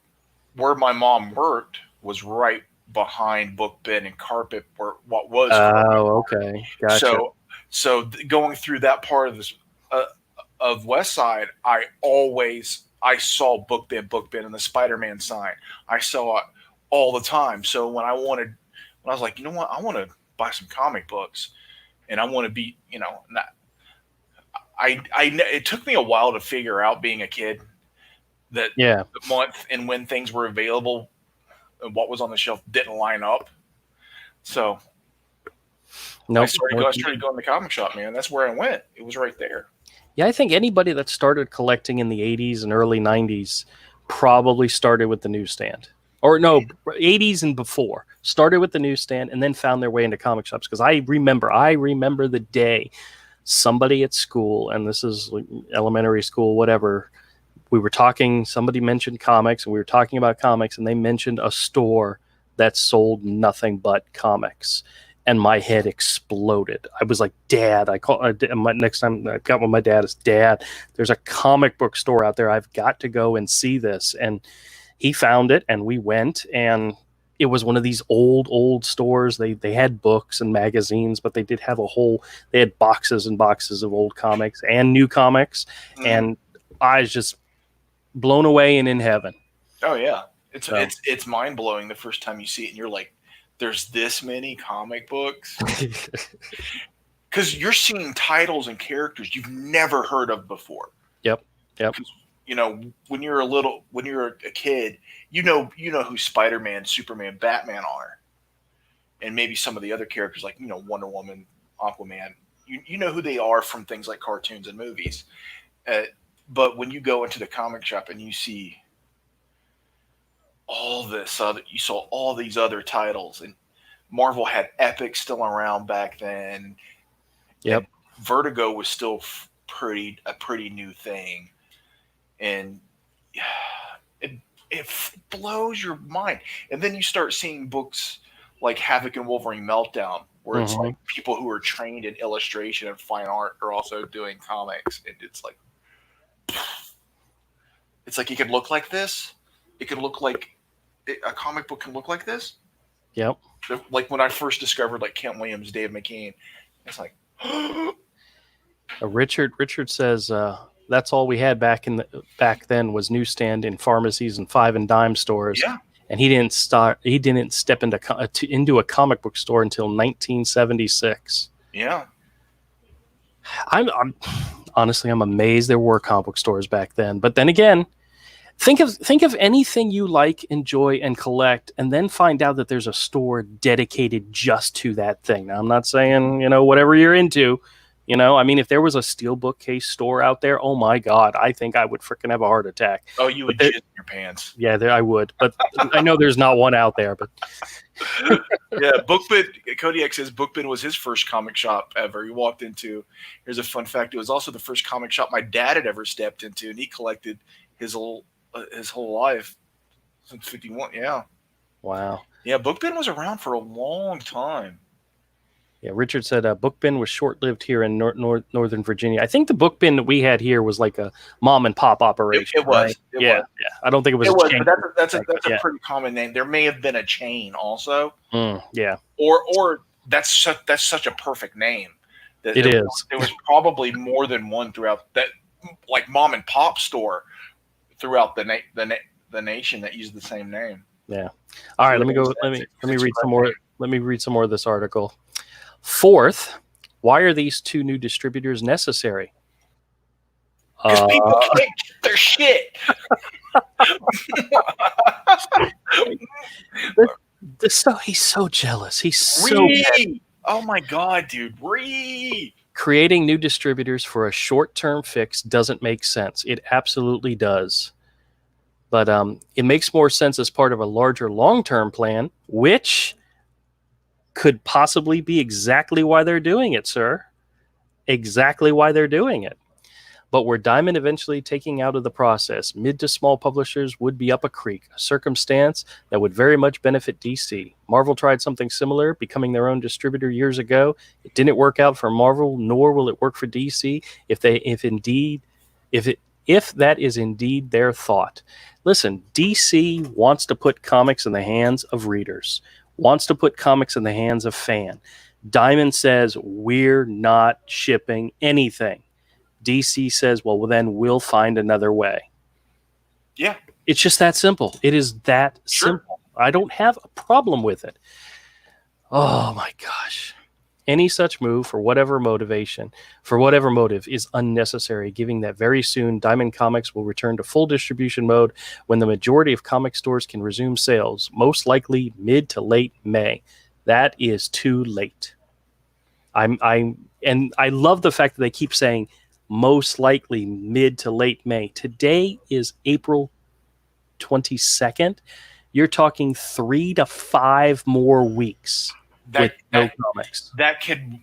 where my mom worked was right behind Book Bin and Carpet, where what was Carpet. oh, okay, gotcha. So going through that part of this uh, of West Side, I saw Book Bin, and the Spider-Man sign. I saw it all the time. So when I was like, you know what, I want to buy some comic books, and I want to be, not, it took me a while to figure out being a kid that Yeah, the month and when things were available and what was on the shelf didn't line up. So no. I started going to the comic shop, man. That's where I went. It was right there. Yeah, I think anybody that started collecting in the 80s and early 90s probably started with the newsstand. Or no, 80s and before. Started with the newsstand and then found their way into comic shops. Because I remember the day somebody at school, and this is like elementary school, whatever, we were talking, somebody mentioned comics, and we were talking about comics, and they mentioned a store that sold nothing but comics. And my head exploded. I was like, "Dad!" Next time I got with my dad is, "Dad, there's a comic book store out there. I've got to go and see this." And he found it, and we went, and it was one of these old stores. They had books and magazines, but they did have they had boxes and boxes of old comics and new comics, and I was just blown away and in heaven. Oh yeah, it's mind blowing the first time you see it, and you're like, "There's this many comic books," because you're seeing titles and characters you've never heard of before. Yep. When you're a kid, you know who Spider-Man, Superman, Batman are, and maybe some of the other characters like Wonder Woman, Aquaman. You know who they are from things like cartoons and movies. But when you go into the comic shop and you see you saw all these other titles, and Marvel had Epic still around back then. Yep. And Vertigo was still a pretty new thing, and it blows your mind. And then you start seeing books like Havoc and Wolverine Meltdown, where it's like people who are trained in illustration and fine art are also doing comics, and it's like it could look like this. It could look like a comic book can look like this. Yep. Like when I first discovered like Kent Williams, Dave McKean, it's like Richard says that's all we had back then was newsstand in pharmacies and 5 and dime stores. Yeah. And he didn't step into a comic book store until 1976. Yeah. I'm honestly, I'm amazed there were comic book stores back then. But then again, think of anything you like, enjoy, and collect, and then find out that there's a store dedicated just to that thing. Now, I'm not saying, whatever you're into, I mean, if there was a steel bookcase store out there, oh my God, I think I would freaking have a heart attack. Oh, you would shit in your pants. Yeah, I would. But I know there's not one out there. But yeah, Bookbin. Kodiak says Bookbin was his first comic shop ever. He walked into. Here's a fun fact: it was also the first comic shop my dad had ever stepped into, and he collected his whole life since '51. Yeah. Wow. Yeah, Bookbin was around for a long time. Yeah, Richard said Bookbin was short-lived here in Northern Virginia. I think the Bookbin that we had here was like a mom and pop operation. It was. Right? Yeah. I don't think it was. But that's a pretty common name. There may have been a chain also. Yeah. Or that's such a perfect name. It is. There was probably more than one throughout that, like mom and pop store throughout the nation that used the same name. Yeah. All right. Let me read some more. Let me read some more of this article. Fourth, why are these 2 new distributors necessary? Because people can't get their shit. He's so jealous. He's so petty. Oh my God, dude. Creating new distributors for a short-term fix doesn't make sense. It absolutely does. But it makes more sense as part of a larger long-term plan, which could possibly be exactly why they're doing it, sir. Exactly why they're doing it. But were Diamond eventually taking out of the process, mid to small publishers would be up a creek, a circumstance that would very much benefit DC. Marvel tried something similar, becoming their own distributor years ago. It didn't work out for Marvel, nor will it work for DC if that is indeed their thought. Listen, DC wants to put comics in the hands of readers, wants to put comics in the hands of fans. Diamond says, we're not shipping anything. DC says, well, then we'll find another way. Yeah. It's just that simple. It is that simple. I don't have a problem with it. Oh, my gosh. Any such move, for whatever motive, is unnecessary, given that very soon Diamond Comics will return to full distribution mode when the majority of comic stores can resume sales, most likely mid to late May. That is too late. And I love the fact that they keep saying most likely mid to late May. Today is April 22nd. You're talking 3 to 5 more weeks with no comics. That could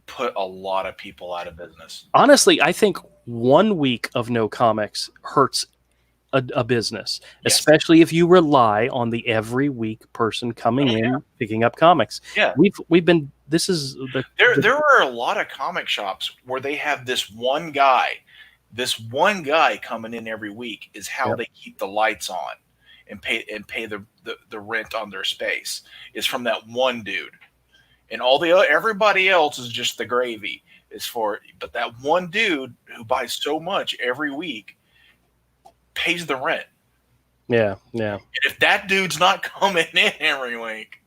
put a lot of people out of business. Honestly, I think 1 week of no comics hurts a business, yes, especially if you rely on the every week person coming in picking up comics. Yeah, we've been. This is there are a lot of comic shops where they have this one guy coming in every week is how they keep the lights on and pay the rent on their space is from that one dude, and everybody else is just the gravy. But that one dude who buys so much every week pays the rent. Yeah. And if that dude's not coming in every week,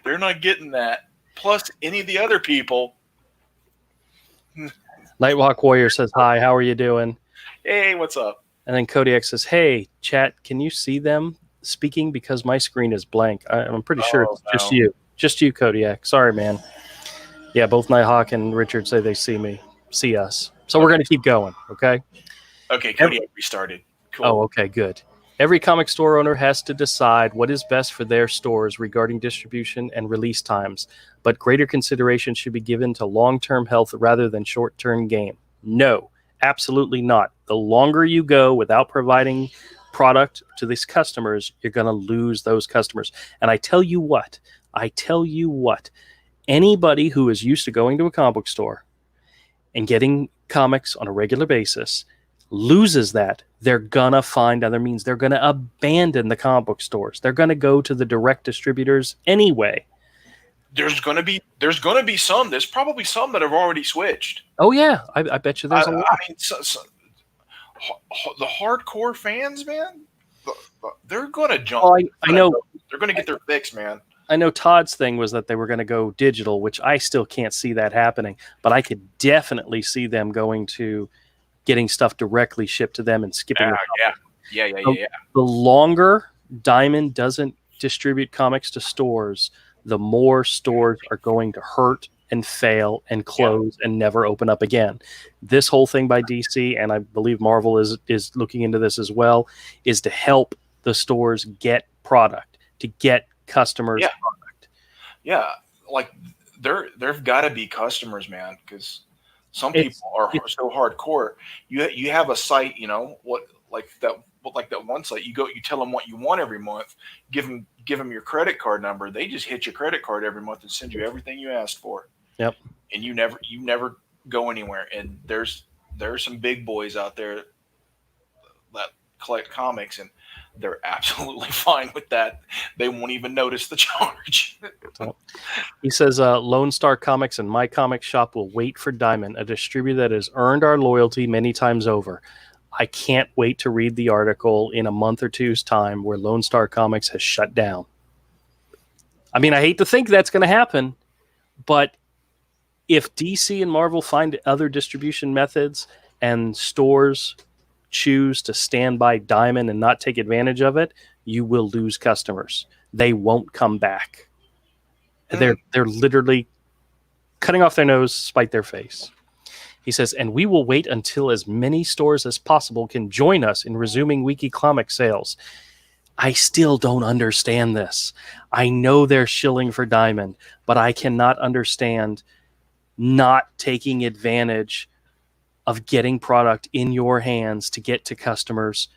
they're not getting that. Plus, any of the other people. Nightwalk Warrior says, hi, how are you doing? Hey, what's up? And then Kodiak says, hey, chat, can you see them speaking? Because my screen is blank. I'm pretty sure it's just you. Just you, Kodiak. Sorry, man. Yeah, both Nighthawk and Richard say they see us. So we're going to keep going, okay? Okay, Kodiak restarted. Cool. Oh, okay, good. Every comic store owner has to decide what is best for their stores regarding distribution and release times, but greater consideration should be given to long-term health rather than short-term gain. No, absolutely not. The longer you go without providing product to these customers, you're going to lose those customers. And I tell you what, anybody who is used to going to a comic book store and getting comics on a regular basis loses that. They're gonna find other means. They're gonna abandon the comic book stores. They're gonna go to the direct distributors anyway. There's gonna be some. There's probably some that have already switched. Oh yeah, I bet you there's a lot. I mean, the hardcore fans, man, they're gonna jump. Oh, I know. They're gonna get their fix, man. I know Todd's thing was that they were going to go digital, which I still can't see that happening. But I could definitely see them going to getting stuff directly shipped to them and skipping. Yeah. The longer Diamond doesn't distribute comics to stores, the more stores are going to hurt and fail and close and never open up again. This whole thing by DC, and I believe Marvel is looking into this as well, is to help the stores get product, to get customers product. Yeah, like there've got to be customers, man, because some people are so hardcore. You have a site, like that one site. You tell them what you want every month. Give them your credit card number. They just hit your credit card every month and send you everything you asked for. Yep. And you never go anywhere. And there's some big boys out there that collect comics, and they're absolutely fine with that. They won't even notice the charge. He says, Lone Star Comics and My Comic Shop will wait for Diamond, a distributor that has earned our loyalty many times over. I can't wait to read the article in a month or two's time where Lone Star Comics has shut down. I mean, I hate to think that's going to happen, but if DC and Marvel find other distribution methods and stores choose to stand by Diamond and not take advantage of it, you will lose customers. They won't come back. They're literally cutting off their nose, spite their face. He says, and we will wait until as many stores as possible can join us in resuming weekly comic sales. I still don't understand this. I know they're shilling for Diamond, but I cannot understand not taking advantage of getting product in your hands to get to customers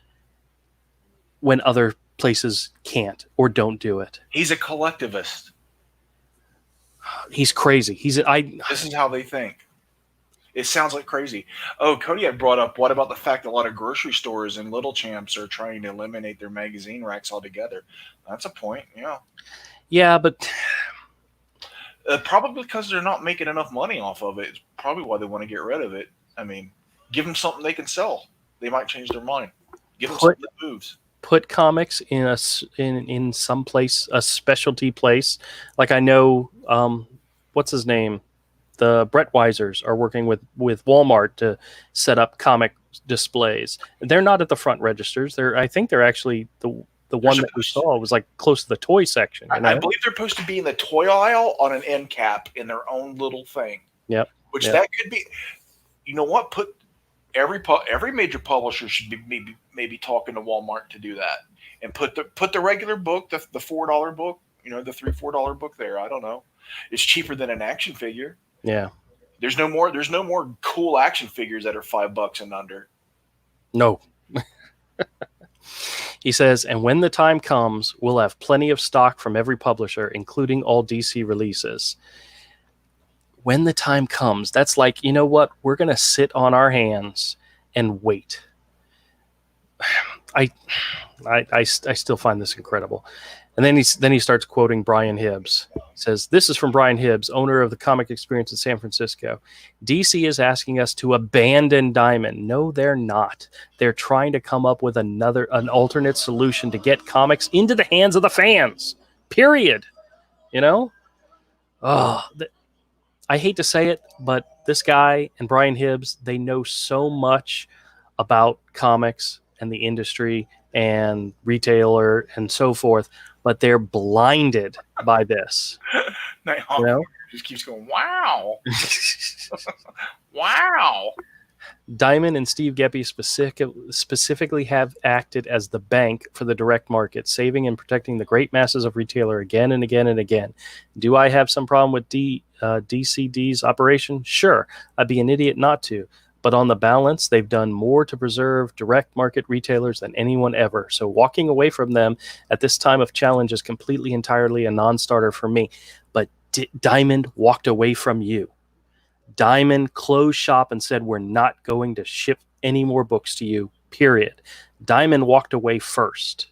when other places can't or don't do it. He's a collectivist. He's crazy. This is how they think. It sounds like crazy. Oh, Kodiak brought up, what about the fact that a lot of grocery stores and Little Champs are trying to eliminate their magazine racks altogether? That's a point, yeah. Yeah, but probably because they're not making enough money off of it. It's probably why they want to get rid of it. I mean, give them something they can sell. They might change their mind. Give them something that moves. Put comics in some place, a specialty place. Like I know, what's his name? The Brett Weisers are working with Walmart to set up comic displays. They're not at the front registers. I think they're actually the one that we saw was like close to the toy section. You know? I believe they're supposed to be in the toy aisle on an end cap in their own little thing. Yep. That could be. You know what? Put every major publisher should be maybe talking to Walmart to do that, and put the regular book, the $4 book, the $3-4 book there. I don't know. It's cheaper than an action figure. Yeah. There's no more cool action figures that are $5 and under. No. He says, and when the time comes, we'll have plenty of stock from every publisher, including all DC releases. When the time comes, that's like, you know what? We're going to sit on our hands and wait. I still find this incredible. And then he starts quoting Brian Hibbs. He says, this is from Brian Hibbs, owner of the Comic Experience in San Francisco. DC is asking us to abandon Diamond. No, they're not. They're trying to come up with an alternate solution to get comics into the hands of the fans. Period. I hate to say it, but this guy and Brian Hibbs, they know so much about comics and the industry and retailer and so forth, but they're blinded by this. Just keeps going, wow. Wow. Diamond and Steve Geppi specifically have acted as the bank for the direct market, saving and protecting the great masses of retailer again and again and again. Do I have some problem with DCD's operation? Sure. I'd be an idiot not to. But on the balance, they've done more to preserve direct market retailers than anyone ever. So walking away from them at this time of challenge is completely, entirely a non-starter for me. But Diamond walked away from you. Diamond closed shop and said, we're not going to ship any more books to you, period. Diamond walked away first.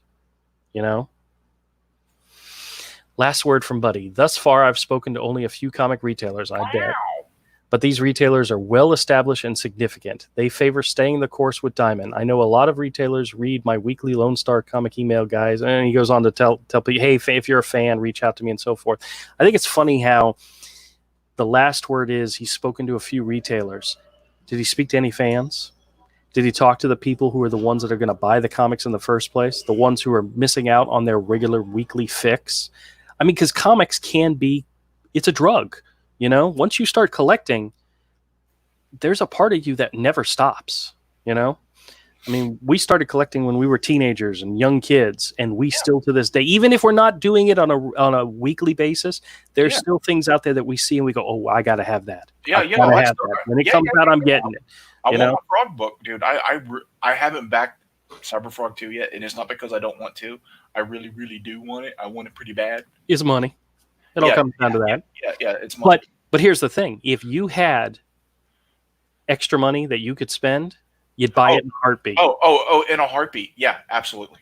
Last word from Buddy. Thus far, I've spoken to only a few comic retailers, I bet. But these retailers are well established and significant. They favor staying the course with Diamond. I know a lot of retailers read my weekly Lone Star comic email, guys. And he goes on to tell people, hey, if you're a fan, reach out to me and so forth. I think it's funny how the last word is he's spoken to a few retailers. Did he speak to any fans? Did he talk to the people who are the ones that are going to buy the comics in the first place? The ones who are missing out on their regular weekly fix? I mean, because comics it's a drug. Once you start collecting, there's a part of you that never stops, I mean, we started collecting when we were teenagers and young kids, and we still to this day, even if we're not doing it on a weekly basis, there's still things out there that we see and we go, oh, I got to have that. When it comes out, I'm getting it. I want my Frog book, dude. I haven't backed Cyberfrog 2 yet, and it's not because I don't want to. I really, really do want it. I want it pretty bad. It's money. It all comes down to that. Yeah, it's money. But here's the thing. If you had extra money that you could spend, you'd buy it in a heartbeat. Oh, in a heartbeat. Yeah, absolutely.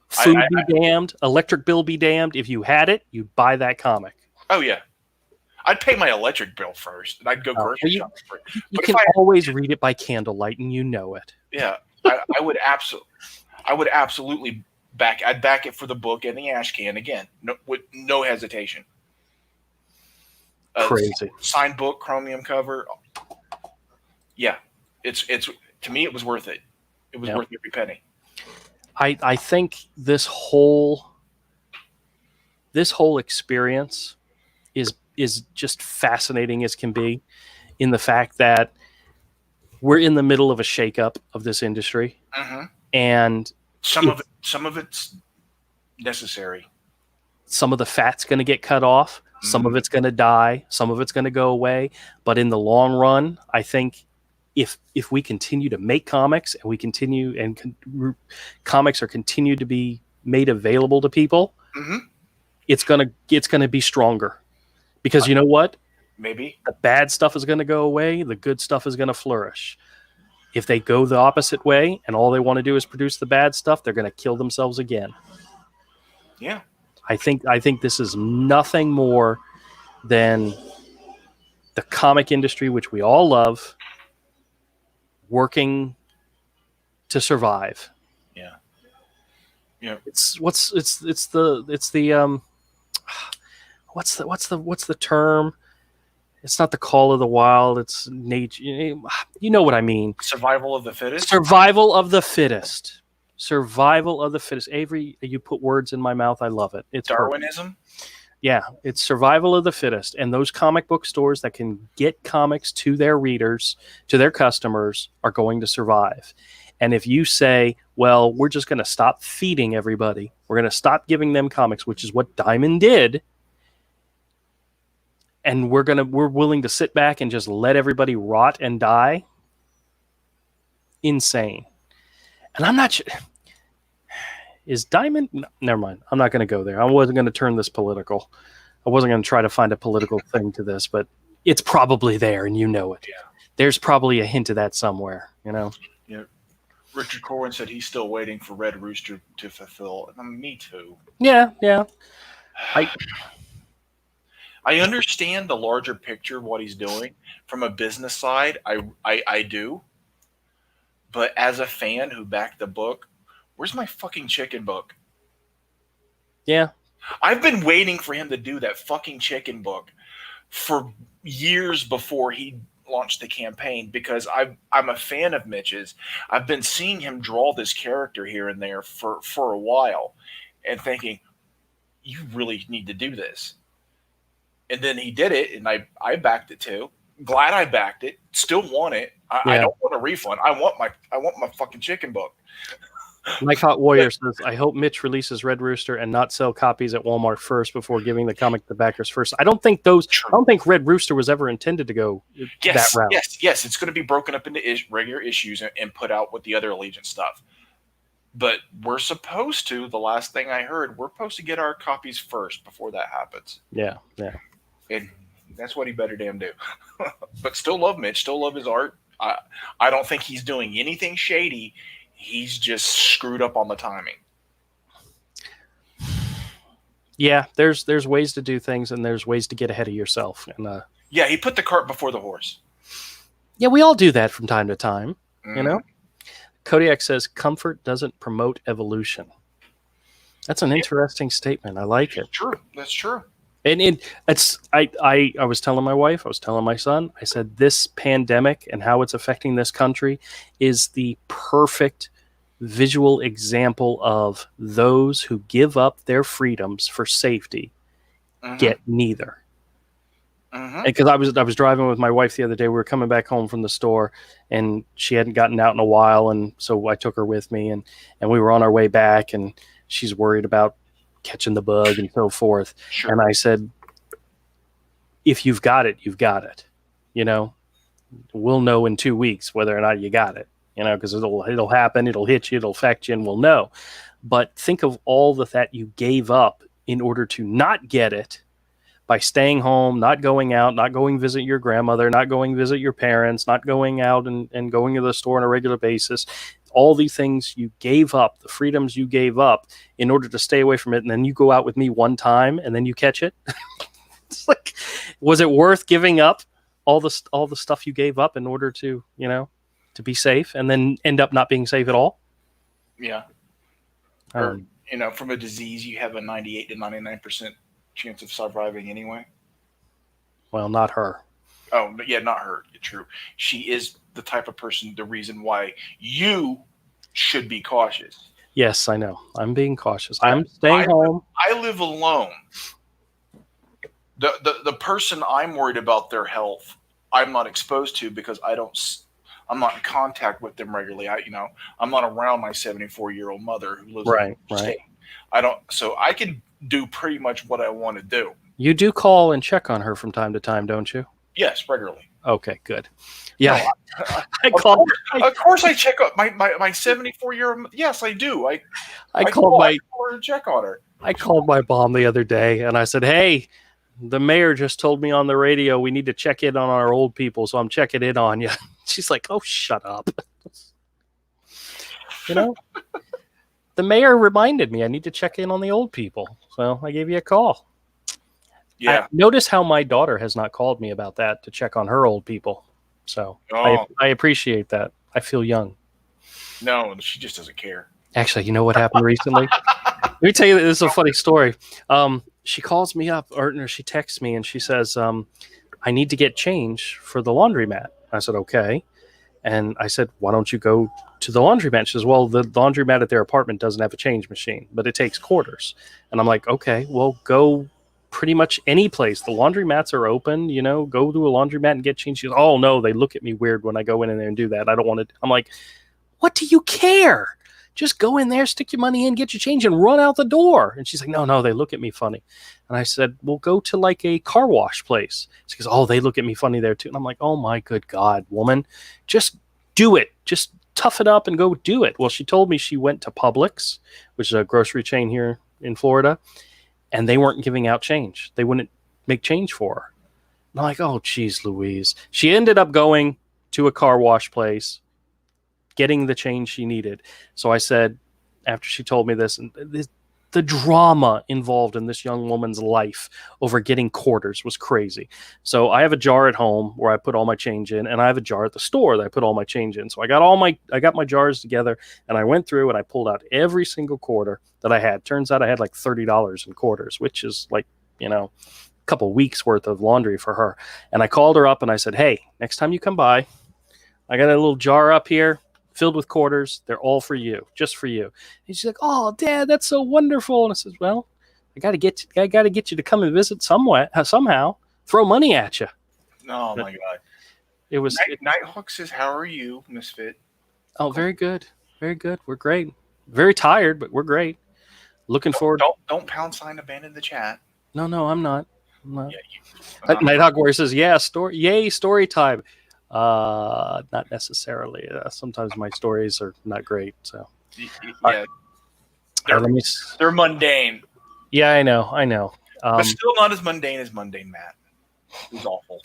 Food be damned. Electric bill be damned. If you had it, you'd buy that comic. Oh, yeah. I'd pay my electric bill first, and I'd go grocery shopping for it. You can always read it by candlelight, and you know it. Yeah, I would absolutely I'd back it for the book and the ash can again, with no hesitation. Crazy signed book, chromium cover. Yeah, it's to me it was worth it. It was worth every penny. I think this whole experience is just fascinating as can be. in the fact that we're in the middle of a shakeup of this industry, and some of it's necessary. Some of the fat's going to get cut off. Some of it's going to die. Some of it's going to go away. But in the long run, I think if we continue to make comics and we continue and comics are continued to be made available to people, it's gonna be stronger. Because you know what? Maybe the bad stuff is going to go away. The good stuff is going to flourish. If they go the opposite way and all they want to do is produce the bad stuff, they're going to kill themselves again. Yeah. I think this is nothing more than the comic industry, which we all love, working to survive. Yeah. Yeah. It's the what's the term? It's not the call of the wild. It's nature. You know what I mean. Survival of the fittest. Survival of the fittest. Survival of the fittest. Avery, you put words in my mouth. I love it. It's Darwinism. Perfect. Yeah, it's survival of the fittest. And those comic book stores that can get comics to their readers, to their customers, are going to survive. And if you say, well, we're just going to stop feeding everybody, we're going to stop giving them comics, which is what Diamond did, and we're willing to sit back and just let everybody rot and die, insane. And I'm not sure. Is Diamond? No, never mind. I'm not going to go there. I wasn't going to turn this political. I wasn't going to try to find a political thing to this, but it's probably there, and you know it. Yeah. There's probably a hint of that somewhere, you know? Yeah. Richard Corwin said he's still waiting for Red Rooster to fulfill. Me too. Yeah. I understand the larger picture of what he's doing. From a business side, I do. But as a fan who backed the book, where's my fucking chicken book? Yeah. I've been waiting for him to do that fucking chicken book for years before he launched the campaign, because I'm a fan of Mitch's. I've been seeing him draw this character here and there for a while and thinking, you really need to do this. And then he did it, and I backed it too. Glad I backed it. Still want it. I don't want a refund. I want my fucking chicken book. Mike Hot Warrior says, I hope Mitch releases Red Rooster and not sell copies at Walmart first before giving the comic to backers first. I don't think Red Rooster was ever intended to go that route. Yes. It's going to be broken up into regular issues and put out with the other Allegiant stuff. But we're supposed to, the last thing I heard, we're supposed to get our copies first before that happens. Yeah. And that's what he better damn do. But still love Mitch, still love his art. I don't think he's doing anything shady. He's just screwed up on the timing. Yeah, there's ways to do things, and there's ways to get ahead of yourself. And yeah, he put the cart before the horse. Yeah, we all do that from time to time, you know? Kodiak says, comfort doesn't promote evolution. That's an interesting statement. I like it. True. That's true. And I was telling my wife, I was telling my son, I said, this pandemic and how it's affecting this country is the perfect visual example of those who give up their freedoms for safety get neither. Because I was driving with my wife the other day. We were coming back home from the store, and she hadn't gotten out in a while, and so I took her with me, and we were on our way back, and she's worried about catching the bug and so forth. Sure. And I said, if you've got it, you've got it. You know, we'll know in 2 weeks whether or not you got it, you know, because it'll happen, it'll hit you, it'll affect you, and we'll know. But think of all that you gave up in order to not get it by staying home, not going out, not going visit your grandmother, not going visit your parents, not going out and going to the store on a regular basis. All these things you gave up, the freedoms you gave up in order to stay away from it. And then you go out with me one time and then you catch it. It's like, was it worth giving up all the stuff you gave up in order to, you know, to be safe and then end up not being safe at all? Yeah. Or, you know, from a disease, you have a 98 to 99% chance of surviving anyway. Well, not her. Oh, but yeah, not her. True. She is the type of person, the reason why you should be cautious. Yes, I know. I'm being cautious. I'm staying home. I live alone. The person I'm worried about their health, I'm not exposed to because I'm not in contact with them regularly. I'm not around my 74-year-old mother who lives in Right. the state. I don't, so I can do pretty much what I want to do. You do call and check on her from time to time, don't you? Yes, regularly. Okay, good. Yeah, No, I called. of course, I check up my 74-year-old. Yes, I do. I called call her and check on her. I called my mom the other day, and I said, "Hey, the mayor just told me on the radio we need to check in on our old people, so I'm checking in on you." She's like, "Oh, shut up." You know, the mayor reminded me I need to check in on the old people, so I gave you a call. Yeah. Notice how my daughter has not called me about that to check on her old people. So I appreciate that. I feel young. No, she just doesn't care. Actually, you know what happened recently? Let me tell you, this is a funny story. She calls me up, or she texts me, and she says, I need to get change for the laundromat. I said, okay. And I said, why don't you go to the laundromat? She says, well, the laundromat at their apartment doesn't have a change machine, but it takes quarters. And I'm like, okay, well, go pretty much any place. The laundromats are open, go to a laundromat and get change. She goes, oh, no, they look at me weird when I go in there and do that. I don't want to. I'm like, what do you care? Just go in there, stick your money in, get your change, and run out the door. And she's like, no, they look at me funny. And I said, well, go to like a car wash place. She goes, oh, they look at me funny there too. And I'm like, oh my good God, woman, just do it. Just tough it up and go do it. Well, she told me she went to Publix, which is a grocery chain here in Florida, and they weren't giving out change. They wouldn't make change for her. And I'm like, oh, geez, Louise. She ended up going to a car wash place, getting the change she needed. So I said, after she told me this, and the drama involved in this young woman's life over getting quarters was crazy. So I have a jar at home where I put all my change in, and I have a jar at the store that I put all my change in. So I got my jars together, and I went through and I pulled out every single quarter that I had. Turns out I had like $30 in quarters, which is like, a couple weeks worth of laundry for her. And I called her up and I said, hey, next time you come by, I got a little jar up here filled with quarters. They're all for you, just for you. And she's like, oh, Dad, that's so wonderful. And I says, well, I got to get you to come and visit somehow. Throw money at you. Oh, my God. It was Nighthawk says, how are you, Misfit? Oh, very good. Very good. We're great. Very tired, but we're great. Looking forward. Don't # abandon the chat. No, I'm not. Yeah, Nighthawk Warrior says, yeah, story time. Not necessarily. Sometimes my stories are not great. So yeah, they're mundane. Yeah, I know. But still not as mundane as Mundane Matt. Who's awful.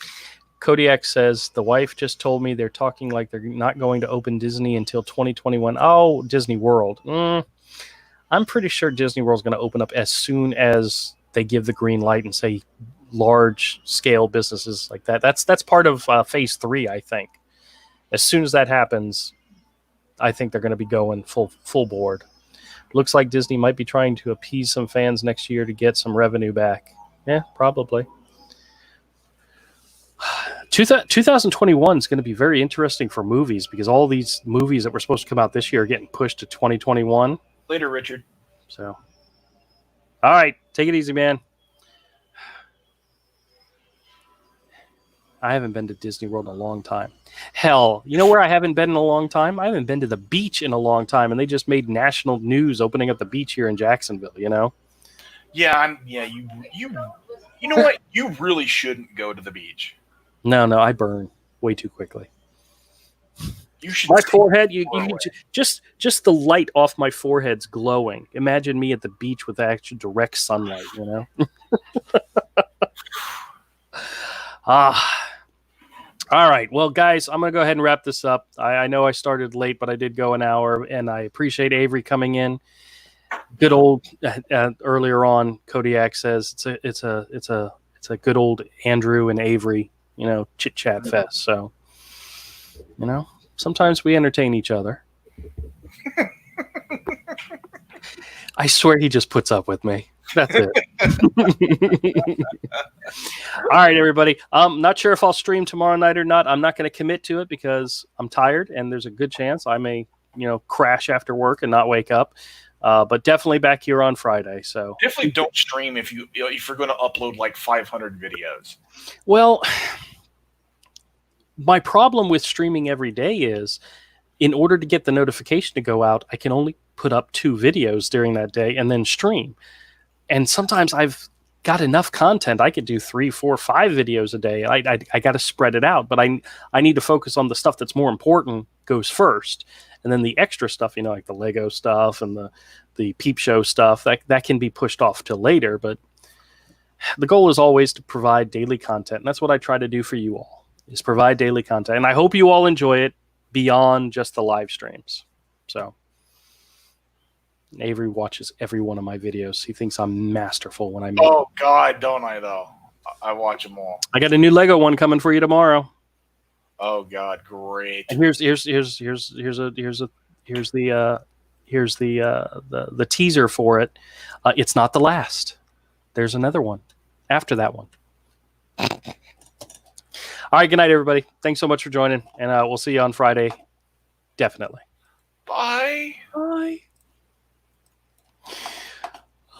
Kodiak says the wife just told me they're talking like they're not going to open Disney until 2021. Oh, Disney World. I'm pretty sure Disney World's going to open up as soon as they give the green light and say large scale businesses like that. That's part of phase 3, I think. As soon as that happens, I think they're going to be going full board. Looks like Disney might be trying to appease some fans next year to get some revenue back. Yeah, probably. 2021 is going to be very interesting for movies because all these movies that were supposed to come out this year are getting pushed to 2021. Later, Richard. So, all right, take it easy, man. I haven't been to Disney World in a long time. Hell, you know where I haven't been in a long time? I haven't been to the beach in a long time, and they just made national news opening up the beach here in Jacksonville, Yeah, you know what? You really shouldn't go to the beach. No, I burn way too quickly. You should. My forehead, you just the light off my forehead's glowing. Imagine me at the beach with actual direct sunlight, All right. Well, guys, I'm going to go ahead and wrap this up. I know I started late, but I did go an hour, and I appreciate Avery coming in. Good old earlier on, Kodiak says it's a good old Andrew and Avery, chit chat fest. So, sometimes we entertain each other. I swear he just puts up with me. That's it. All right, everybody. Not sure if I'll stream tomorrow night or not. I'm not going to commit to it because I'm tired, and there's a good chance I may, crash after work and not wake up. But definitely back here on Friday. So definitely don't stream if you're going to upload like 500 videos. Well, my problem with streaming every day is, in order to get the notification to go out, I can only put up 2 videos during that day and then stream. And sometimes I've got enough content. I could do 3, 4, 5 videos a day. I got to spread it out, but I need to focus on the stuff that's more important goes first. And then the extra stuff, like the Lego stuff and the Peep Show stuff, that can be pushed off till later. But the goal is always to provide daily content. And that's what I try to do for you all, is provide daily content. And I hope you all enjoy it beyond just the live streams. So Avery watches every one of my videos. He thinks I'm masterful when I make Oh God, don't I though? I watch them all. I got a new Lego one coming for you tomorrow. Oh God, great! And here's the teaser for it. It's not the last. There's another one after that one. All right, good night, everybody. Thanks so much for joining, and we'll see you on Friday. Definitely. Bye. Bye.